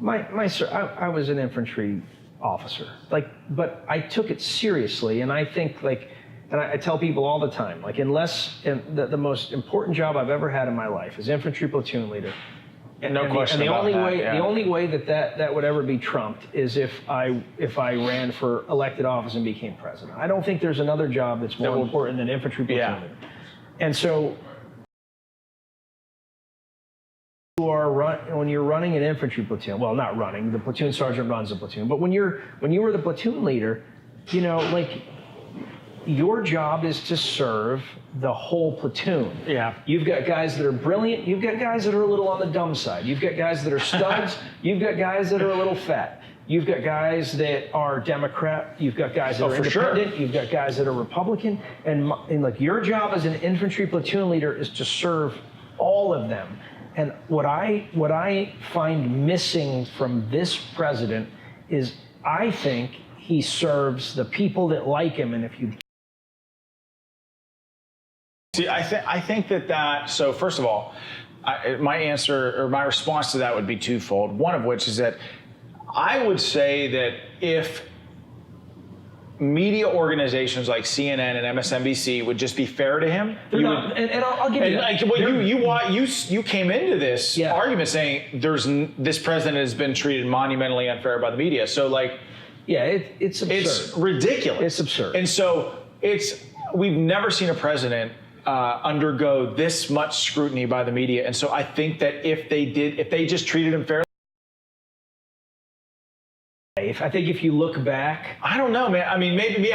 I was an infantry officer, like, but I took it seriously, and I think like, and I tell people all the time, like, the most important job I've ever had in my life is infantry platoon leader. No question and the about only that, way yeah. the only way that would ever be trumped is if I ran for elected office and became president. I don't think there's another job that's more important than infantry platoon leader. And so when you're running an infantry platoon, well, not running, the platoon sergeant runs the platoon, but when you were the platoon leader, you know, like, your job is to serve the whole platoon. Yeah. You've got guys that are brilliant. You've got guys that are a little on the dumb side. You've got guys that are studs. You've got guys that are a little fat. You've got guys that are Democrat. You've got guys that are independent. Sure. You've got guys that are Republican. And like, your job as an infantry platoon leader is to serve all of them. And what I find missing from this president is, I think he serves the people that like him. And if you See, I think that so first of all, my answer or my response to that would be twofold. One of which is that I would say that if media organizations like CNN and MSNBC would just be fair to him, and I'll give you that. Like, you came into this argument saying this president has been treated monumentally unfair by the media. So like, it's absurd. It's ridiculous. It's absurd. And so we've never seen a president undergo this much scrutiny by the media. And so I think that if they just treated him fairly. I think if you look back, I don't know, man. I mean, maybe.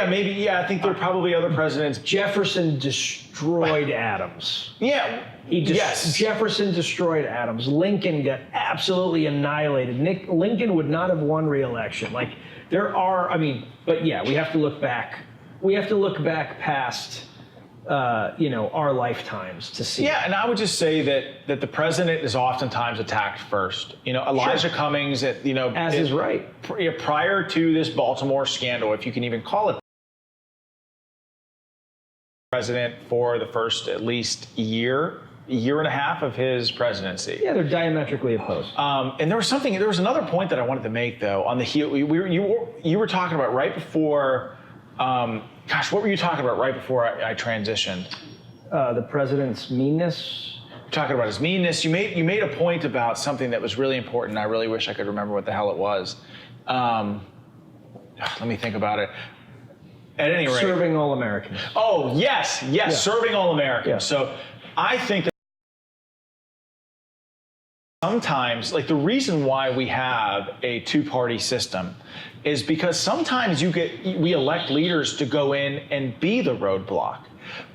I think there are probably other presidents. Jefferson destroyed Adams. Yeah. Jefferson destroyed Adams. Lincoln got absolutely annihilated. Lincoln would not have won re-election. Like, but yeah, we have to look back. We have to look back past, our lifetimes to see. Yeah, and I would just say that the president is oftentimes attacked first. You know, Elijah Cummings, is right. Prior to this Baltimore scandal, if you can even call it, president for the first at least year and a half of his presidency. Yeah, they're diametrically opposed. And there was another point that I wanted to make though on the heel. You were talking about right before. What were you talking about right before I transitioned? The president's meanness. Talking about his meanness. You made a point about something that was really important. I really wish I could remember what the hell it was. Let me think about it. At any rate, serving all Americans. Oh yes, serving all Americans. Yeah. So I think that sometimes, like, the reason why we have a two-party system is because sometimes we elect leaders to go in and be the roadblock.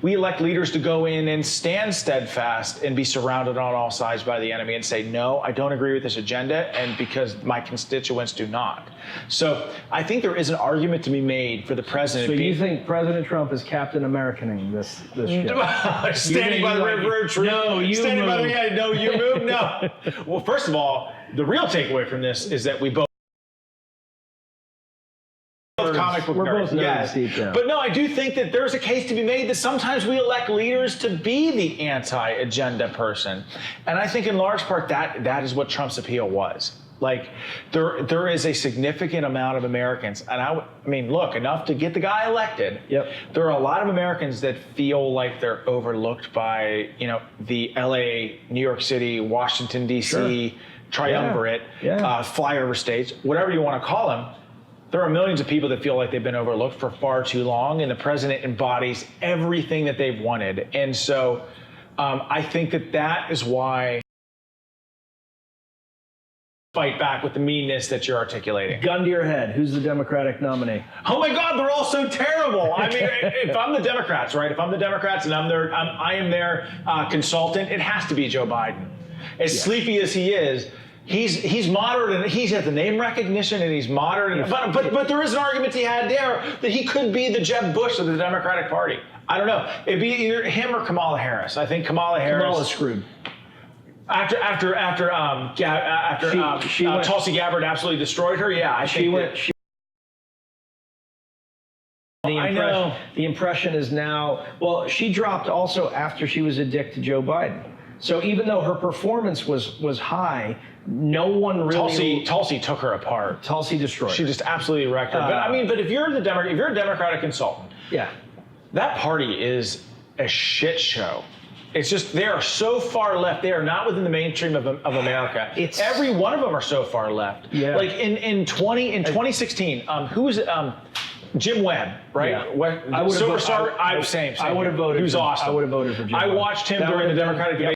We elect leaders to go in and stand steadfast and be surrounded on all sides by the enemy and say, no, I don't agree with this agenda, and because my constituents do not. So I think there is an argument to be made for the president. So you think President Trump is Captain Americaning this shit? Standing by the river tree. No, you standing move. By the no, you move. No. Well, first of all, the real takeaway from this is that we both comic book nerds. Yes. But no, I do think that there's a case to be made that sometimes we elect leaders to be the anti-agenda person. And I think in large part that is what Trump's appeal was. Like there is a significant amount of Americans, and I mean, look, enough to get the guy elected. Yep. There are a lot of Americans that feel like they're overlooked by, the LA, New York City, Washington, D.C., triumvirate, flyover states, whatever you want to call them. There are millions of people that feel like they've been overlooked for far too long, and the president embodies everything that they've wanted. And so I think that is why fight back with the meanness that you're articulating. Gun to your head. Who's the Democratic nominee? Oh my God, they're all so terrible. I mean, if I'm the Democrats, right? If I'm the Democrats and I am their consultant, it has to be Joe Biden. As sleepy as he is, he's moderate and he has the name recognition and he's moderate. But there is an argument to be had there that he could be the Jeb Bush of the Democratic Party. I don't know. It'd be either him or Kamala Harris. I think Kamala Kamala's screwed. After Tulsi Gabbard absolutely destroyed her, The impression is now, well, she dropped also after she was a dick to Joe Biden. So even though her performance was high, no one really. Tulsi took her apart. Tulsi destroyed her. She just absolutely wrecked her. But if you're a Democratic consultant, that party is a shit show. It's just they are so far left. They are not within the mainstream of America. Every one of them are so far left. Yeah. Like in 2016, who was it? Jim Webb, right? Yeah. I would have same. I would have voted. He was awesome. I would have voted for Jim. I watched him during the Democratic debate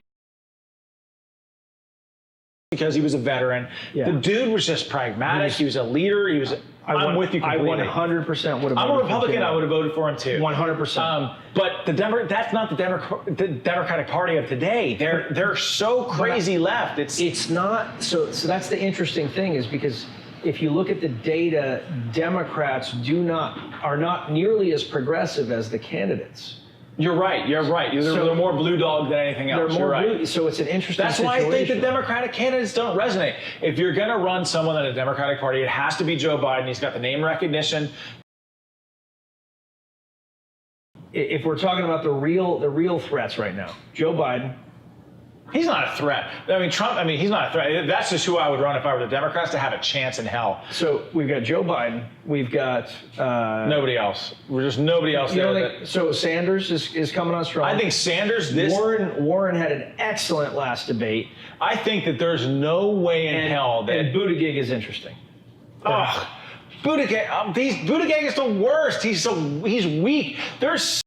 because he was a veteran. Yeah. The dude was just pragmatic. He was a leader. I'm with you completely. I 100% would have voted. I'm a Republican. I would have voted for him too. 100%. But that's not the Democratic Party of today. They're so crazy left. It's not. So that's the interesting thing is because if you look at the data, Democrats are not nearly as progressive as the candidates. You're right. They're more blue dog than anything else. They're more blue. Right. So it's an interesting That's situation. why I think the Democratic candidates don't resonate. If you're going to run someone in the Democratic Party, it has to be Joe Biden. He's got the name recognition. If we're talking about the real threats right now, Joe Biden. He's not a threat. I mean, Trump, he's not a threat. That's just who I would run if I were the Democrats to have a chance in hell. So we've got Joe Biden. We've got... nobody else. We're just nobody else there. So Sanders is coming on strong. I think Sanders... Warren had an excellent last debate. I think that there's no way in hell that... And Buttigieg is interesting. Oh, Buttigieg is the worst. He's weak. There's...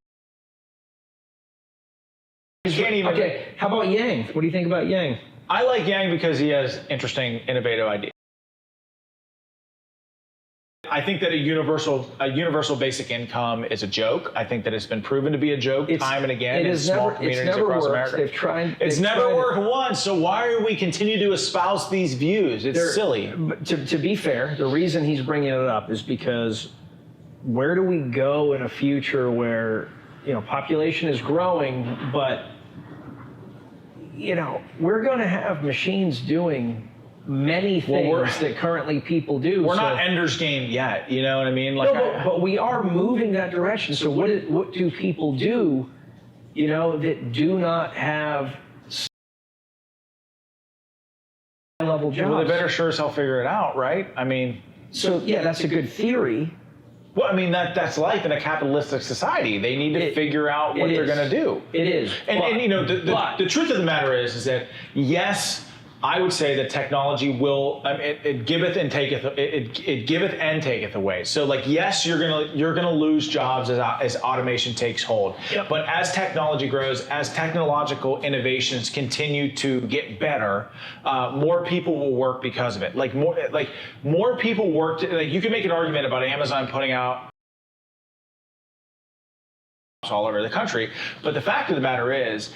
Okay, how about Yang? What do you think about Yang? I like Yang because he has interesting, innovative ideas. I think that a universal basic income is a joke. I think that it's been proven to be a joke time and again in small communities across America. It's never worked once, so why are we continue to espouse these views? It's silly. But to be fair, the reason he's bringing it up is because where do we go in a future where population is growing, but we're going to have machines doing many things that currently people do. We're not Ender's Game yet, you know what I mean? But we are moving that direction. So what do people do, that do not have high-level jobs? Well, they better sure as hell figure it out, right? So yeah, that's a good theory. Well, that's life in a capitalistic society. They need to figure out what they're going to do. It is. The truth of the matter is that, yes, I would say that technology will, it giveth and taketh, it giveth and taketh away. So yes, you're gonna lose jobs as automation takes hold. Yep. But as technology grows, as technological innovations continue to get better, more people will work because of it. More people work. You can make an argument about Amazon putting out all over the country, but the fact of the matter is,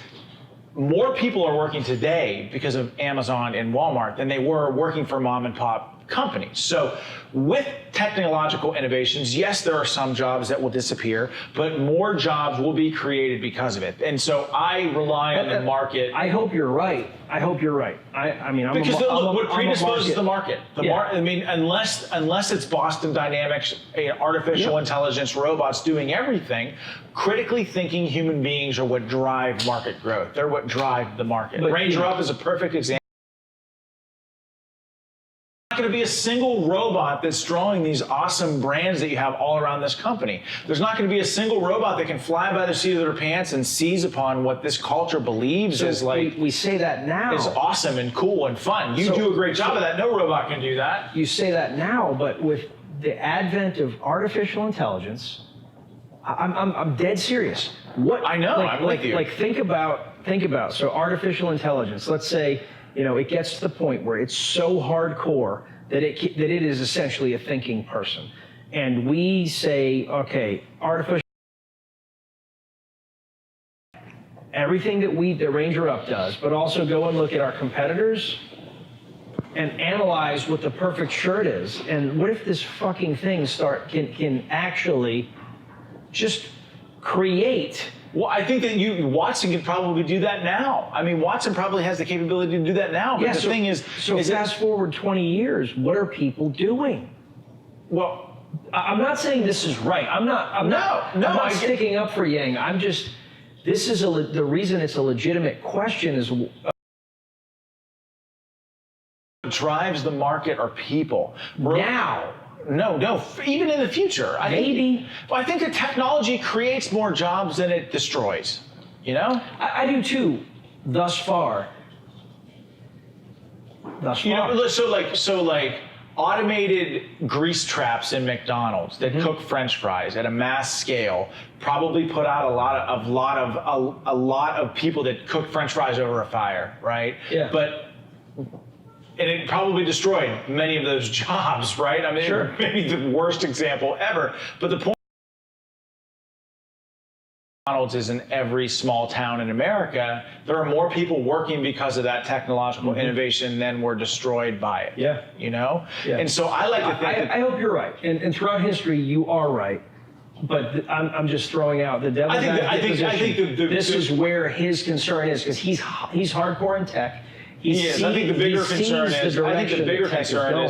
more people are working today because of Amazon and Walmart than they were working for mom and pop companies. So with technological innovations, yes, there are some jobs that will disappear, but more jobs will be created because of it. And so I rely on the market. I hope you're right. What predisposes the market? Unless it's Boston Dynamics, artificial intelligence, robots doing everything, critically thinking human beings are what drive market growth. They're what drive the market. Ranger Up is a perfect example. going to be a single robot that's drawing these awesome brands that you have all around this company. There's not going to be a single robot that can fly by the seat of their pants and seize upon what this culture believes is like. We say that now. It's awesome and cool and fun. You do a great job of that. No robot can do that. You say that now, but with the advent of artificial intelligence, I'm dead serious. What I know. I'm with you. Like think about. So artificial intelligence. Let's say it gets to the point where it's so hardcore that it is essentially a thinking person, and we say, okay, artificial. Everything that Ranger Up does, but also go and look at our competitors and analyze what the perfect shirt is. And what if this fucking thing can actually just create? Well, I think that Watson can probably do that now. I mean, Watson probably has the capability to do that now. But the thing is, fast forward 20 years, what are people doing? Well, I'm not saying this is right. I'm not sticking up for Yang. I'm just. This is the reason it's a legitimate question is. Drives the market are people. Now. No, even in the future. I think the technology creates more jobs than it destroys. I do too. Thus far. So like automated grease traps in McDonald's that cook French fries at a mass scale probably put out a lot of people that cook French fries over a fire, right? Yeah. And it probably destroyed many of those jobs, right? I mean, sure. Maybe the worst example ever. But the point McDonald's is in every small town in America. There are more people working because of that technological innovation than were destroyed by it. Yeah. Yeah. And so I like to think I hope you're right. And throughout history, you are right. But I'm just throwing out the devil's advocate position. This is where his concern is, because he's hardcore in tech. I think the bigger concern is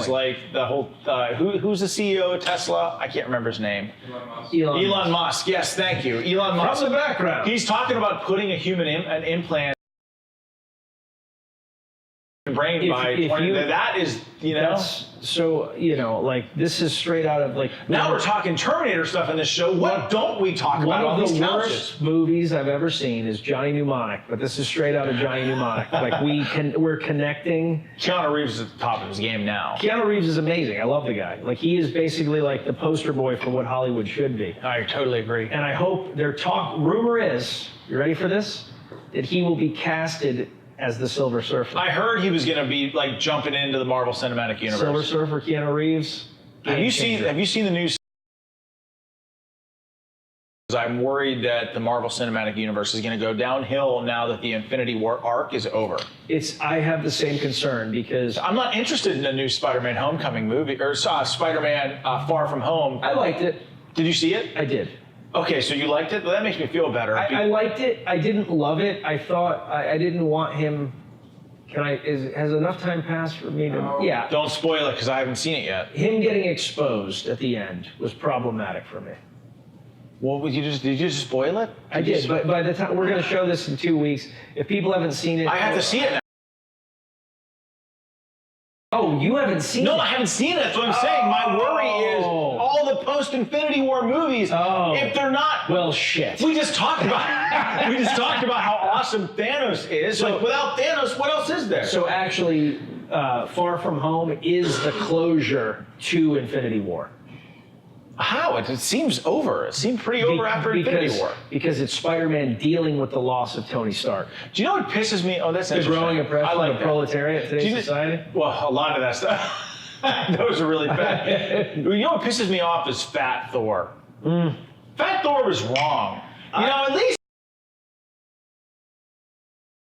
like the whole. Who's the CEO of Tesla? I can't remember his name. Elon Musk. Yes, thank you. Elon Musk. From the background. He's talking about putting an implant brain by 20. That is, So, like, this is straight out of, like... Now we're talking Terminator stuff in this show. What don't we talk about on these couches? One of the worst movies I've ever seen is Johnny Mnemonic, but this is straight out of Johnny Mnemonic. Like, we're connecting... Keanu Reeves is at the top of his game now. Keanu Reeves is amazing. I love the guy. Like, he is basically like the poster boy for what Hollywood should be. I totally agree. And I hope rumor is, you ready for this? That he will be casted as the Silver Surfer. I heard he was going to be like jumping into the Marvel Cinematic Universe. Silver Surfer, Keanu Reeves. Have you seen the news? I'm worried that the Marvel Cinematic Universe is going to go downhill now that the Infinity War arc is over. I have the same concern because I'm not interested in a new Spider-Man Homecoming movie or Spider-Man Far From Home. I liked it. Did you see it? I did. Okay, so you liked it? Well, that makes me feel better. I liked it. I didn't love it. I thought I didn't want him. Has enough time passed for me to? Yeah. Don't spoil it because I haven't seen it yet. Him getting exposed at the end was problematic for me. Well, did you just spoil it? I did, but by the time we're going to show this in 2 weeks, if people haven't seen it, I have to see it now. Oh, you haven't seen it? No, I haven't seen it. That's what I'm saying. My worry is all the post-Infinity War movies. If they're not, well, shit. We just talked about how awesome Thanos is. So, like, without Thanos, what else is there? So actually, Far From Home is the closure to Infinity War. How? It seems over. It seemed pretty over after Infinity War. Because it's Spider-Man dealing with the loss of Tony Stark. Do you know what pisses me? Oh, that's the growing oppression of the proletariat in today's society? Well, a lot of that stuff. Those are really bad. You know what pisses me off is Fat Thor. Fat Thor was wrong. At least.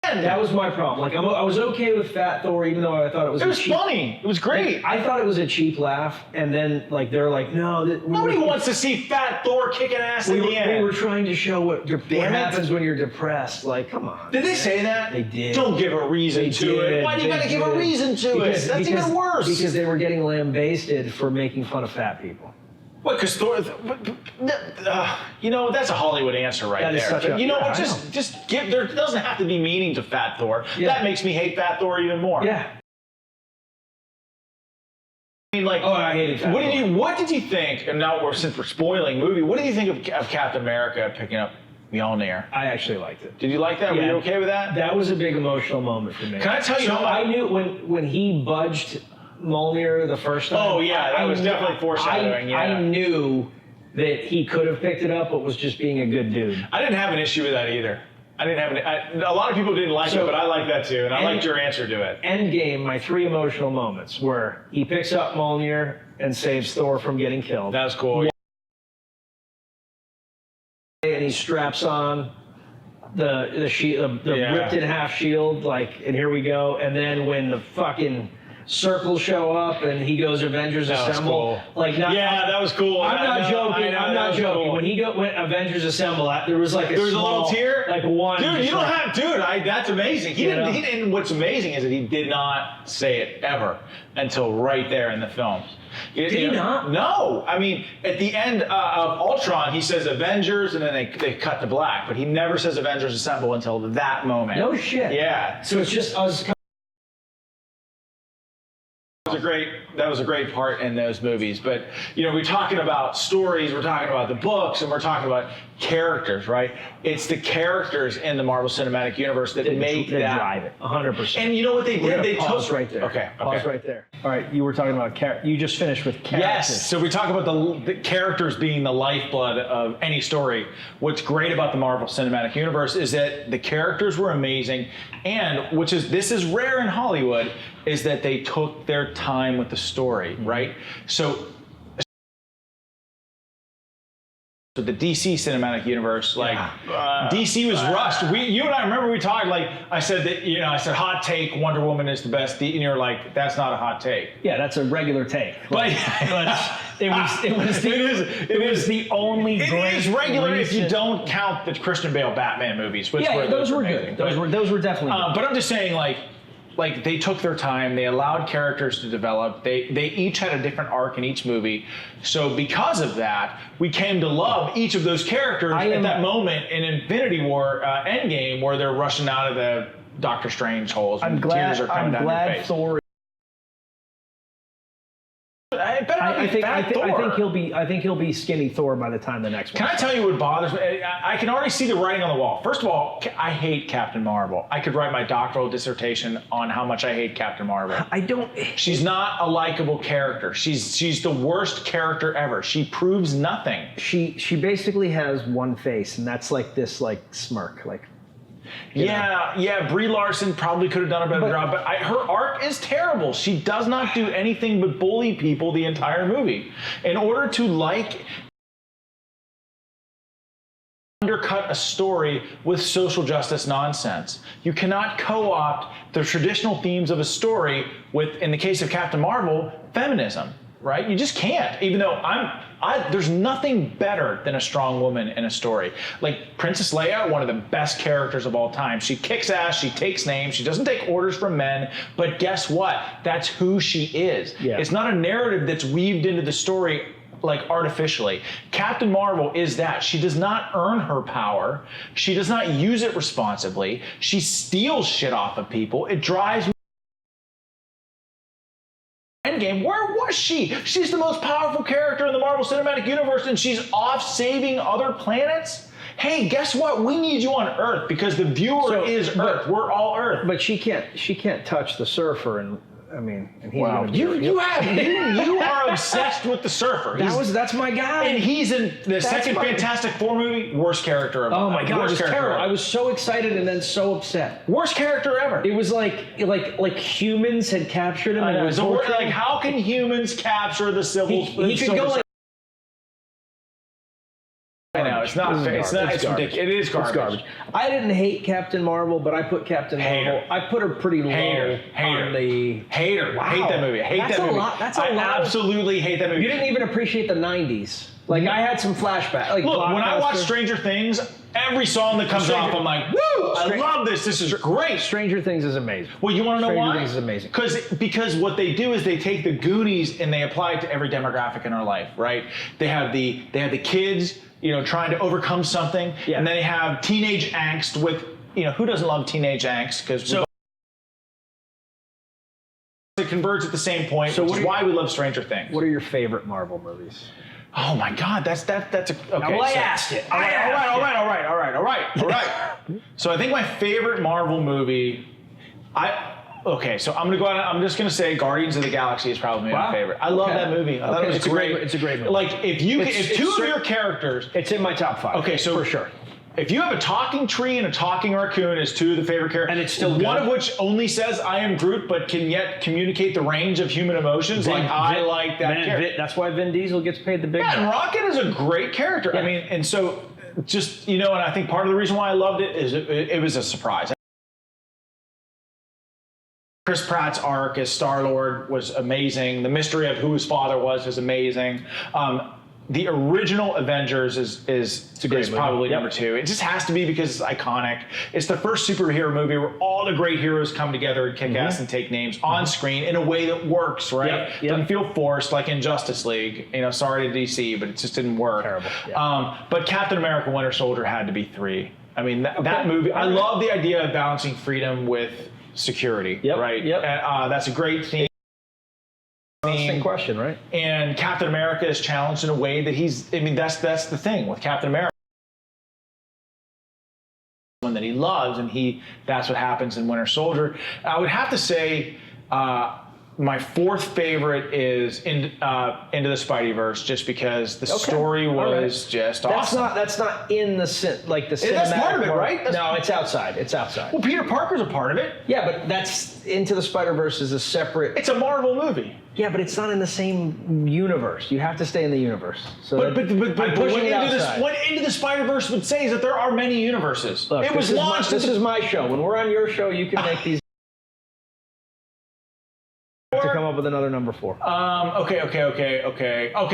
That was my problem. Like, I was okay with Fat Thor, even though I thought it was. It was funny. It was great. I thought it was a cheap laugh, and then they're like, no. Nobody wants to see Fat Thor kicking ass in the end. We were trying to show what happens when you're depressed. Like, come on. Did they say that? They did. Don't give a reason to it. Why do you got to give a reason to it? That's even worse. Because they were getting lambasted for making fun of fat people. What? Because Thor, that's a Hollywood answer right there. You know what? Just give. There doesn't have to be meaning to Fat Thor. Yeah. That makes me hate Fat Thor even more. Yeah. I mean, like, Oh, I hated that. What did you think? And now since we're spoiling movie, what did you think of Captain America picking up Mjolnir? I actually liked it. Did you like that? Yeah. Were you okay with that? That was a big emotional moment for me. Can I tell you? So I knew when he budged Mjolnir the first time. Oh yeah, that was definitely foreshadowing. I knew that he could have picked it up, but was just being a good dude. I didn't have an issue with that either. I didn't have a lot of people didn't like it, but I like that too, and I liked your answer to it. Endgame, my 3 emotional moments were he picks up Mjolnir and saves Thor from getting killed. That was cool. And he straps on the shield, the ripped in half shield, like, and here we go. And then when the fucking circles show up and he goes Avengers Assemble, cool. like, that was cool. I'm not joking. I'm not joking. Cool. When he went Avengers Assemble, there was like a little tear, like one. Dude, you don't have, that's amazing. He You know? didn't. What's amazing is that he did not say it ever until right there in the films. Did he not? No. I mean, at the end of Ultron, he says Avengers, and then they cut to black. But he never says Avengers Assemble until that moment. No shit. Yeah. So it's just us. That was a great part in those movies. But, we're talking about stories, we're talking about the books, and we're talking about characters, right? It's the characters in the Marvel Cinematic Universe that make that drive it 100%. And you know what they did? They pause took right there. Okay. Pause right there. All right, you were talking about you just finished with characters. Yes. So we talk about the characters being the lifeblood of any story. What's great about the Marvel Cinematic Universe is that the characters were amazing, and this is rare in Hollywood, is that they took their time with the story, right? So the DC Cinematic Universe, DC was rushed. You and I remember we talked, I said that, hot take, Wonder Woman is the best, and you're like, that's not a hot take. Yeah, that's a regular take. But it was the only great. It is regular if you don't count the Christian Bale Batman movies, which those were good. Those were definitely good. But I'm just saying, they took their time. They allowed characters to develop. They each had a different arc in each movie. So because of that, we came to love each of those characters at that moment in Infinity War Endgame, where they're rushing out of the Doctor Strange holes and tears are coming down your face. Thor. I think he'll be skinny Thor by the time the next one. Can I tell you what bothers me? I can already see the writing on the wall. First of all, I hate Captain Marvel. I could write my doctoral dissertation on how much I hate Captain Marvel. She's not a likable character. She's the worst character ever. She proves nothing. She basically has one face, and that's this smirk, Yeah, Brie Larson probably could have done a better job, but her arc is terrible. She does not do anything but bully people the entire movie. In order to undercut a story with social justice nonsense. You cannot co-opt the traditional themes of a story with, in the case of Captain Marvel, feminism, right? You just can't, even though there's nothing better than a strong woman in a story. Like Princess Leia, one of the best characters of all time. She kicks ass, she takes names, she doesn't take orders from men, but guess what? That's who she is. Yeah. It's not a narrative that's weaved into the story artificially. Captain Marvel is that. She does not earn her power. She does not use it responsibly. She steals shit off of people. It drives me. Endgame, where was she? She's the most powerful character in the Marvel Cinematic Universe, and she's off saving other planets? Hey, guess what? We need you on Earth because the viewer is Earth. We're all Earth. But she can't touch the surfer, and he's wow. You are obsessed with the surfer. That's my guy. And he's in the second Fantastic Four movie, worst character ever. Oh my god, it was terrible. I was so excited and then so upset. Worst character ever. It was like humans had captured him. I know. And how can humans capture the civil? He could go I know, it's not fair. It's ridiculous. It is garbage. It's garbage. I didn't hate Captain Marvel, but I put Captain Marvel. I put her pretty low on the... Hater. Wow. I hate that movie. I hate that movie. That's a lot. I absolutely hate that movie. You didn't even appreciate the 90s. I had some flashbacks. Look, when I watch Stranger Things, every song that comes off, I'm like, woo! I love this. This is great. Stranger Things is amazing. Well, you want to know why? Stranger Things is amazing. Because what they do is they take the Goonies and they apply it to every demographic in our life, right? They have the kids, trying to overcome something, and then they have teenage angst with, who doesn't love teenage angst? Because it converges at the same point, So which is why we love Stranger Things. What are your favorite Marvel movies? Oh my God, that's a okay. Well, I asked it. All right. So I think my favorite Marvel movie, so I'm gonna go out. I'm just gonna say Guardians of the Galaxy is probably my favorite. I love that movie. I thought it was great. It's a great movie. Like if two of your characters, it's in my top 5. Okay, so for sure. If you have a talking tree and a talking raccoon as two of the favorite characters, and it's still one of which only says "I am Groot," but can yet communicate the range of human emotions, I like that character. That's why Vin Diesel gets paid the big. Yeah, and Rocket is a great character. Yeah. I mean, and so just and I think part of the reason why I loved it is it was a surprise. Chris Pratt's arc as Star-Lord was amazing. The mystery of who his father was amazing. The original Avengers is probably number 2. It just has to be because it's iconic. It's the first superhero movie where all the great heroes come together and kick ass and take names on screen in a way that works, right? Yep. Doesn't feel forced like in Justice League. Sorry to DC, but it just didn't work. Terrible. Yeah. But Captain America: Winter Soldier had to be 3. I mean, that movie. I love the idea of balancing freedom with security. Right. Yep. And, that's a great theme. Interesting question, right? And Captain America is challenged in a way that that's the thing with Captain America. One that he loves, and that's what happens in Winter Soldier. I would have to say my 4th favorite is Into the Spideyverse, just because the story was just awesome. That's not in the cinematic. That's part of it, right? No, it's outside. It's outside. Well, Peter Parker's a part of it. Yeah, but that's Into the Spider-Verse is a separate. It's a Marvel movie. Yeah, but it's not in the same universe. You have to stay in the universe. So but what outside. Into the Spider-Verse would say is that there are many universes. Look, it was launched. This is my show. When we're on your show, you can make these. To come up with another number 4. Okay,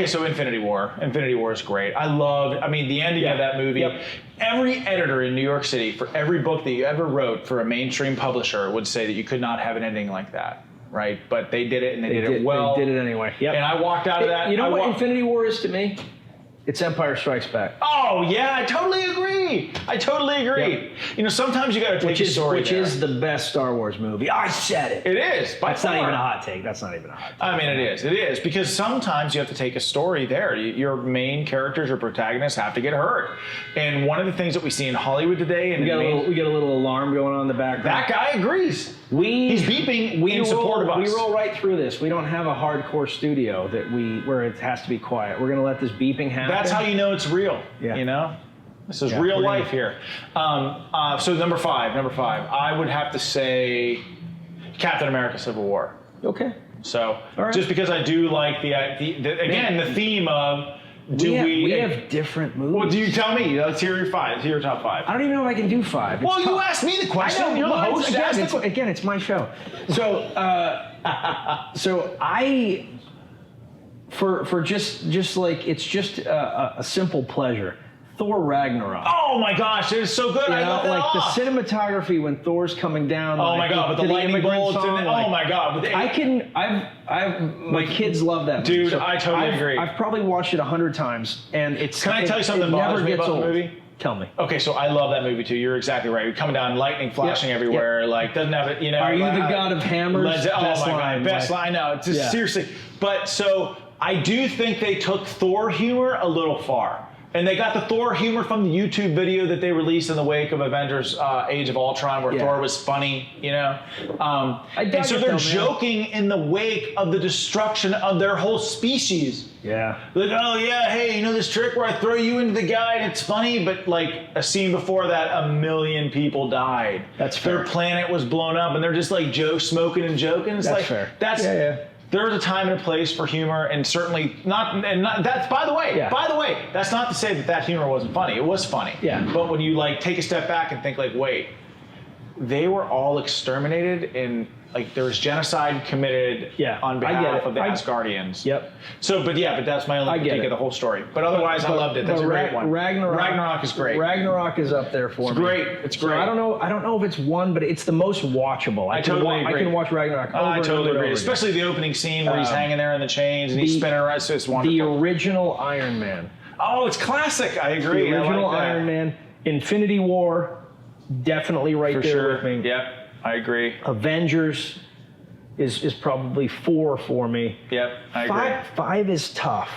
so Infinity War. Infinity War is great. The ending of that movie. Yep. Every editor in New York City, for every book that you ever wrote for a mainstream publisher, would say that you could not have an ending like that, right? But they did it, and they did it well. They did it anyway. Yep. And I walked out of that. You know what Infinity War is to me? It's Empire Strikes Back. Oh, yeah, I totally agree. Yep. Sometimes you got to take a story Which is the best Star Wars movie. I said it. It is. That's not even a hot take. I mean, it is. Because sometimes you have to take a story there. Your main characters or protagonists have to get hurt. And one of the things that we see in Hollywood today... We get a little alarm going on in the background. That guy agrees. He's beeping in support of us. We roll right through this. We don't have a hardcore studio where it has to be quiet. We're going to let this beeping happen. That's how you know it's real. Yeah. This is real life here. So number 5. I would have to say Captain America: Civil War. Okay. So just because I do like the theme of we have different movies. Well, do you tell me? Let's hear your 5. Let's hear your top 5. I don't even know if I can do 5. Well, you asked me the question. I know, You're the host. Again, it's my show. So, for just like it's just a simple pleasure. Thor Ragnarok. Oh my gosh, it is so good. I love that like the cinematography when Thor's coming down. Oh my god, with the lightning bolts and oh my god. My kids love that movie. Dude, I totally agree. I've probably watched it 100 times, and it's. Can I tell you something that bothers me about the movie? Tell me. Okay, so I love that movie too. You're exactly right. You're coming down, lightning flashing everywhere. Like doesn't have it. Are you the god of hammers? Best line. Best line. No, just seriously. But so I do think they took Thor humor a little far. And they got the Thor humor from the YouTube video that they released in the wake of Avengers Age of Ultron, where Thor was funny, and so they're joking in the wake of the destruction of their whole species. Yeah. Like, oh yeah, hey, this trick where I throw you into the guy and it's funny, but like a scene before that, 1 million people died. That's fair. Their planet was blown up, and they're just like smoking and joking. It's that's fair. That's There's a time and a place for humor, and certainly not. That's by the way. That's not to say that humor wasn't funny. It was funny. Yeah. But when you take a step back and think wait, they were all exterminated, and there was genocide committed on behalf of the Asgardians. Yep. So, but that's my only critique of the whole story. But otherwise, I loved it. That's a great one. Ragnarok is great. Ragnarok is up there for me. It's great. So I don't know if it's one, but it's the most watchable. I totally agree. I can watch Ragnarok over I totally and over agree. Especially the opening scene where he's hanging there in the chains and he's spinning around. So it's wonderful. The original Iron Man. Oh, it's classic. I agree. The original Iron Man. Infinity War, definitely right there with me. Yep, I agree. Avengers. is probably 4 for me. Yep, I agree. 5 is tough.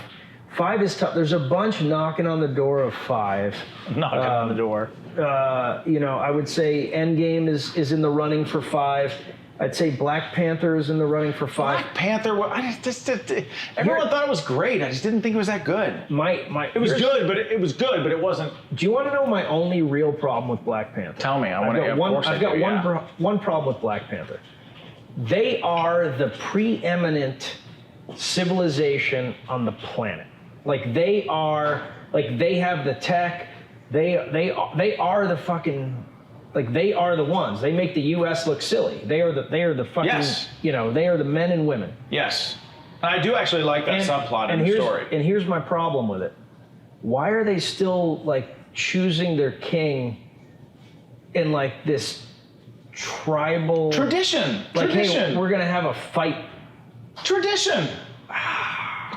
5 is tough. There's a bunch knocking on the door of 5. Knocking on the door. I would say Endgame is in the running for 5. I'd say Black Panther is in the running for 5. Black Panther. Everyone thought it was great. I just didn't think it was that good. It was good, but it wasn't. Do you want to know my only real problem with Black Panther? Tell me. I've got one problem with Black Panther. They are the preeminent civilization on the planet. Like they have the tech. They are the fucking. Like they are the ones. They make the U.S. look silly. They are the fucking. Yes. They are the men and women. Yes. And I do actually like that subplot in the story. And here's my problem with it. Why are they still like choosing their king in like this tribal Tradition. Like, Tradition. hey, we're gonna have a fight. Tradition.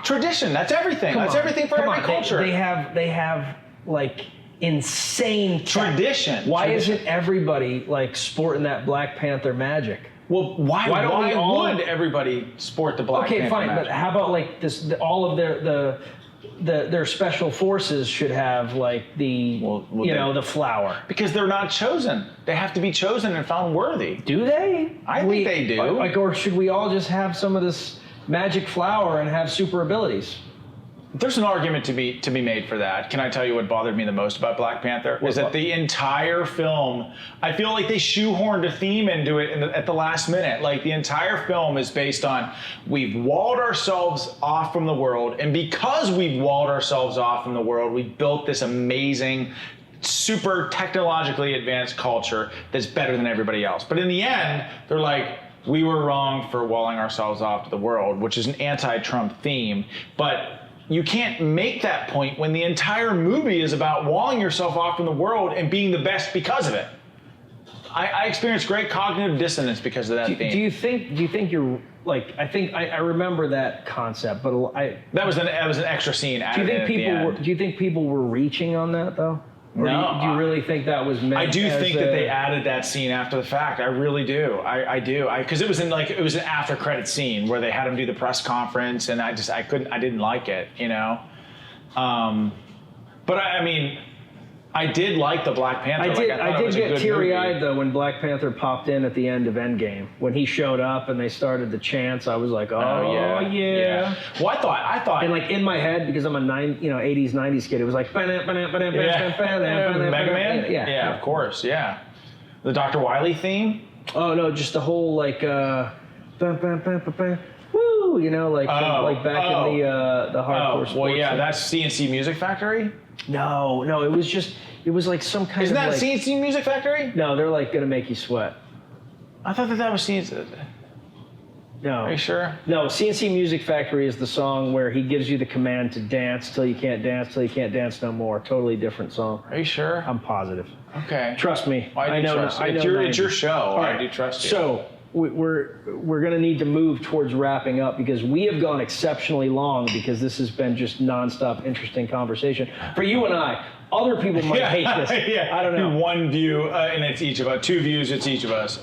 Tradition. That's everything. That's everything for every culture. They have like insane tradition. Why isn't everybody like sporting that Black Panther magic? Well, why would everybody sport the Black Panther fine, magic? but how about like this? All of their special forces should have like the the flower. Because they're not chosen. They have to be chosen and found worthy. Do they? I think they do. Like, or should we all just have some of this magic flower and have super abilities? There's an argument to be made for that. Can I tell you what bothered me the most about Black Panther? Is that the entire film, I feel like they shoehorned a theme into it at the last minute. Like the entire film is based on we've walled ourselves off from the world, and because we've walled ourselves off from the world, we built this amazing, super technologically advanced culture that's better than everybody else. But in the end, they're like, we were wrong for walling ourselves off to the world, which is an anti-Trump theme. But you can't make that point when the entire movie is about walling yourself off from the world and being the best because of it. I experienced great cognitive dissonance because of that theme. Do you think you're like? I think I remember that concept, but that was an extra scene added in at the end. Do you think people were reaching on that though? Or no. Do you really think that was meant? I do think that they added that scene after the fact. I really do. I do. Because it was an after credit scene where they had him do the press conference, and I didn't like it, you know. But I mean, I did like the Black Panther. I did get teary-eyed though when Black Panther popped in at the end of Endgame. When he showed up and they started the chants, I was like, oh yeah. Well, I thought, and like in my head, because I'm a 80s 90s kid, it was like Mega Man. Yeah, of course, yeah. The Dr. Wily theme. Oh no, just the whole like woo, you know, like back in the hardcore sports. Well, yeah, that's CNC Music Factory. No, it was like some kind Isn't of that CNC Music Factory? No, they're like gonna make you sweat. I thought that was CNC. No. Are you sure? No, CNC Music Factory is the song where he gives you the command to dance till you can't dance no more. Totally different song. Are you sure? I'm positive. Okay. Trust me. Well, I know. It's your show. Right. I do trust you. So we're going to need to move towards wrapping up because we have gone exceptionally long because this has been just nonstop interesting conversation for you and I. Other people might hate this. Yeah. I don't know. One view, and it's each of us. 2 views, it's each of us.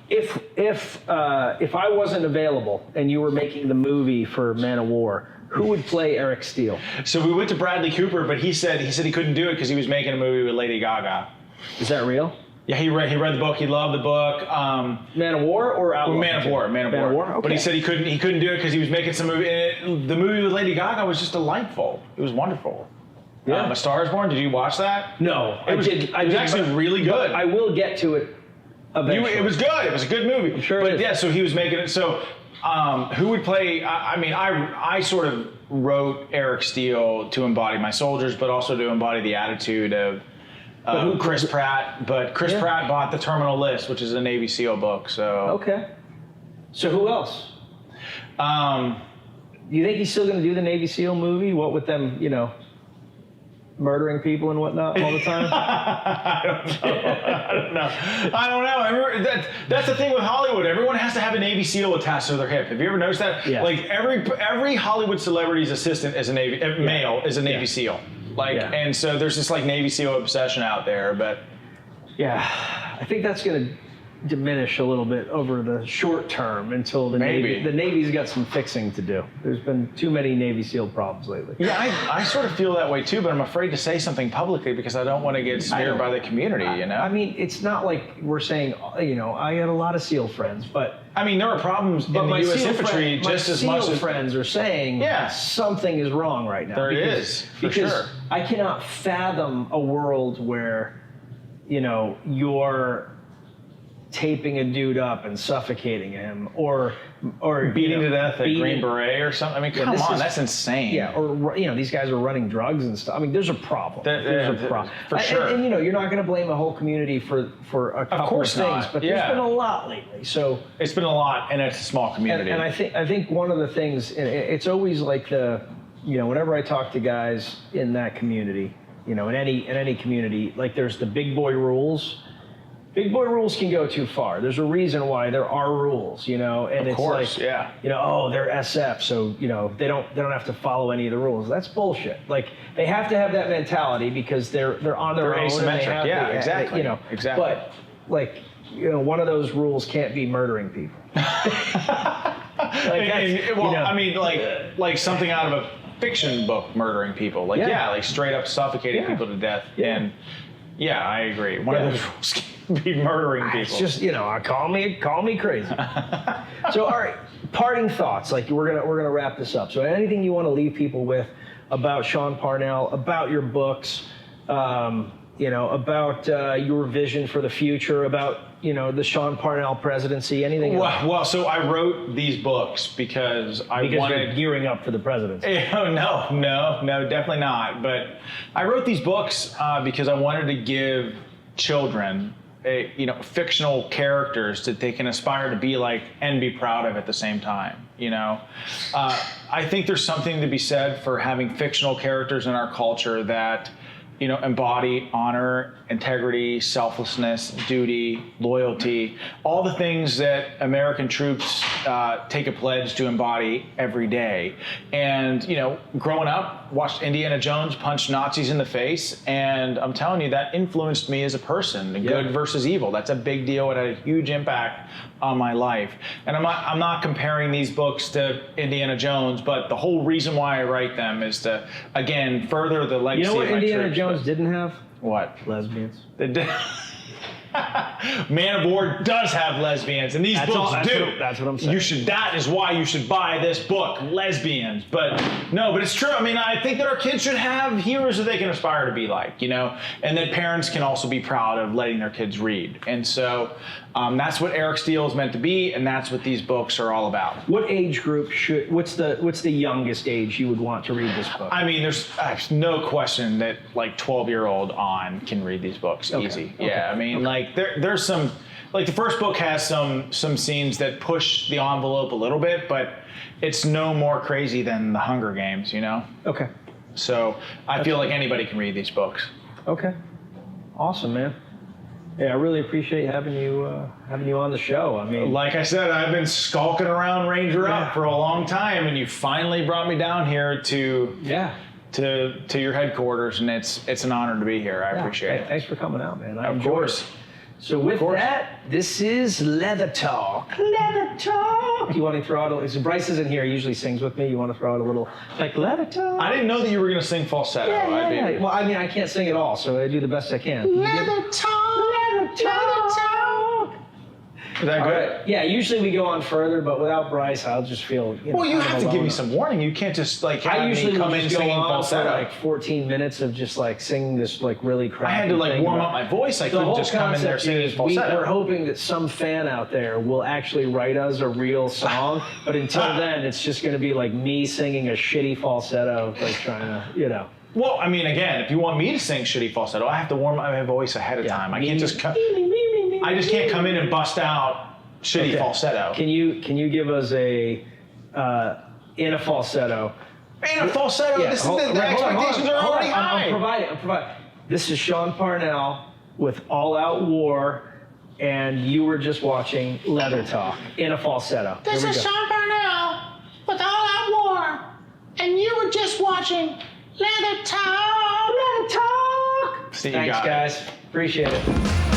If I wasn't available and you were making the movie for Man of War, who would play Eric Steele? So we went to Bradley Cooper, but he said he couldn't do it because he was making a movie with Lady Gaga. Is that real? Yeah, he read the book. He loved the book. Man of War or Outlaw? Man of War. Okay. But he said he couldn't do it because he was making some movie. And the movie with Lady Gaga was just delightful. It was wonderful. Yeah. A Star Is Born. Did you watch that? No, It was actually really good. I will get to it eventually. It was good. It was a good movie. I'm sure. But yeah, so he was making it. So who would play? I sort of wrote Eric Steele to embody my soldiers, but also to embody the attitude of Chris Pratt. But Chris Pratt bought The Terminal List, which is a Navy SEAL book. So okay. So who else? Do you think he's still going to do the Navy SEAL movie? What with them, murdering people and whatnot all the time? I don't know. That's the thing with Hollywood. Everyone has to have a Navy SEAL attached to their hip. Have you ever noticed that? Yeah. Like every Hollywood celebrity's assistant is male is a Navy SEAL. And so there's this like Navy SEAL obsession out there. But yeah, I think that's gonna diminish a little bit over the short term until the Maybe. Navy's got some fixing to do. There's been too many Navy SEAL problems lately. Yeah, I sort of feel that way too, but I'm afraid to say something publicly because I don't want to get smeared by the community, you know? I mean, it's not like we're saying, you know, I had a lot of SEAL friends, but I mean, there are problems in the U.S. infantry just as much SEAL as... friends are saying something is wrong right now. There is, for because sure. I cannot fathom a world where, you know, you're taping a dude up and suffocating him, or beating to death a Green Beret or something. I mean, come on, that's insane. Yeah, or you know, these guys are running drugs and stuff. I mean, there's a problem. There's a problem for sure. And you know, you're not going to blame a whole community for a couple of things, not. but there's been a lot lately. So it's been a lot, and it's a small community. And I think one of the things, it's always like you know, whenever I talk to guys in that community, you know, in any community, like there's the big boy rules. Big boy rules can go too far. There's a reason why there are rules, you know, and of course, like, you know, oh, they're SF, so you know they don't have to follow any of the rules. That's bullshit. Like they have to have that mentality because they're on their own. Asymmetric. And Exactly. You know, exactly. But like, you know, one of those rules can't be murdering people. I mean, like something out of a fiction book, murdering people. Like like straight up suffocating people to death. And yeah, I agree. One of those rules can't be murdering people. It's just, you know, call me crazy. So, all right, parting thoughts. Like we're gonna wrap this up. So, anything you want to leave people with about Sean Parnell, about your books, you know, about your vision for the future, about, you know, the Sean Parnell presidency, anything else? Well, so I wrote these books because wanted... you're gearing up for the presidency. Oh, no, definitely not. But I wrote these books because I wanted to give children, you know, fictional characters that they can aspire to be like and be proud of at the same time. You know, I think there's something to be said for having fictional characters in our culture that, you know, embody honor, integrity, selflessness, duty, loyalty, all the things that American troops take a pledge to embody every day. And, you know, growing up, watched Indiana Jones punch Nazis in the face, and I'm telling you, that influenced me as a person, good versus evil. That's a big deal. It had a huge impact on my life. And I'm not comparing these books to Indiana Jones, but the whole reason why I write them is to, again, further the legacy of my troops. You know what Indiana Jones didn't have? What? Lesbians. Man of War does have lesbians, and these books do. That's what I'm saying. That is why you should buy this book, Lesbians. But no, but it's true. I mean, I think that our kids should have heroes that they can aspire to be like, you know, and that parents can also be proud of letting their kids read. And so that's what Eric Steele is meant to be, and that's what these books are all about. What age group what's the youngest age you would want to read this book? I mean, there's no question that like 12-year-old on can read these books easy. Okay. Yeah, I mean, like there's some, like the first book has some scenes that push the envelope a little bit, but it's no more crazy than the Hunger Games, you know? Okay. So I feel like anybody can read these books. Okay. Awesome, man. Yeah, I really appreciate having you on the show. I mean, like I said, I've been skulking around Ranger Up for a long time, and you finally brought me down here to your headquarters, and it's an honor to be here. I appreciate it. Thanks for coming out, man. Of course. So with that, this is Leather Talk. Leather Talk. You want to throw out Bryce isn't here. He usually sings with me. You want to throw out a little like Leather Talk? I didn't know that you were going to sing falsetto. Yeah. Well, I mean, I can't sing at all, so I do the best I can. Leather Talk. Leather Talk. Is that good? Right. Yeah, usually we go on further, but without Bryce, I'll just feel. Well, you have to give me some warning. You can't just like have me come in singing falsetto. For like 14 minutes of just like singing this like really crappy. I had to like warm up my voice. I couldn't just come in there singing falsetto. We're hoping that some fan out there will actually write us a real song, but until then, it's just going to be like me singing a shitty falsetto, like trying to, you know. Well, I mean, again, if you want me to sing shitty falsetto, I have to warm up my voice ahead of time. I can't just come. I just can't come in and bust out shitty falsetto. Can you give us a in a falsetto? In a falsetto. Yeah, The expectations are already high. I'm providing. This is Sean Parnell with All Out War, and you were just watching Leather Talk in a falsetto. This is Sean Parnell with All Out War, and you were just watching Leather Talk. Leather Talk. See, Thanks, guys. Appreciate it.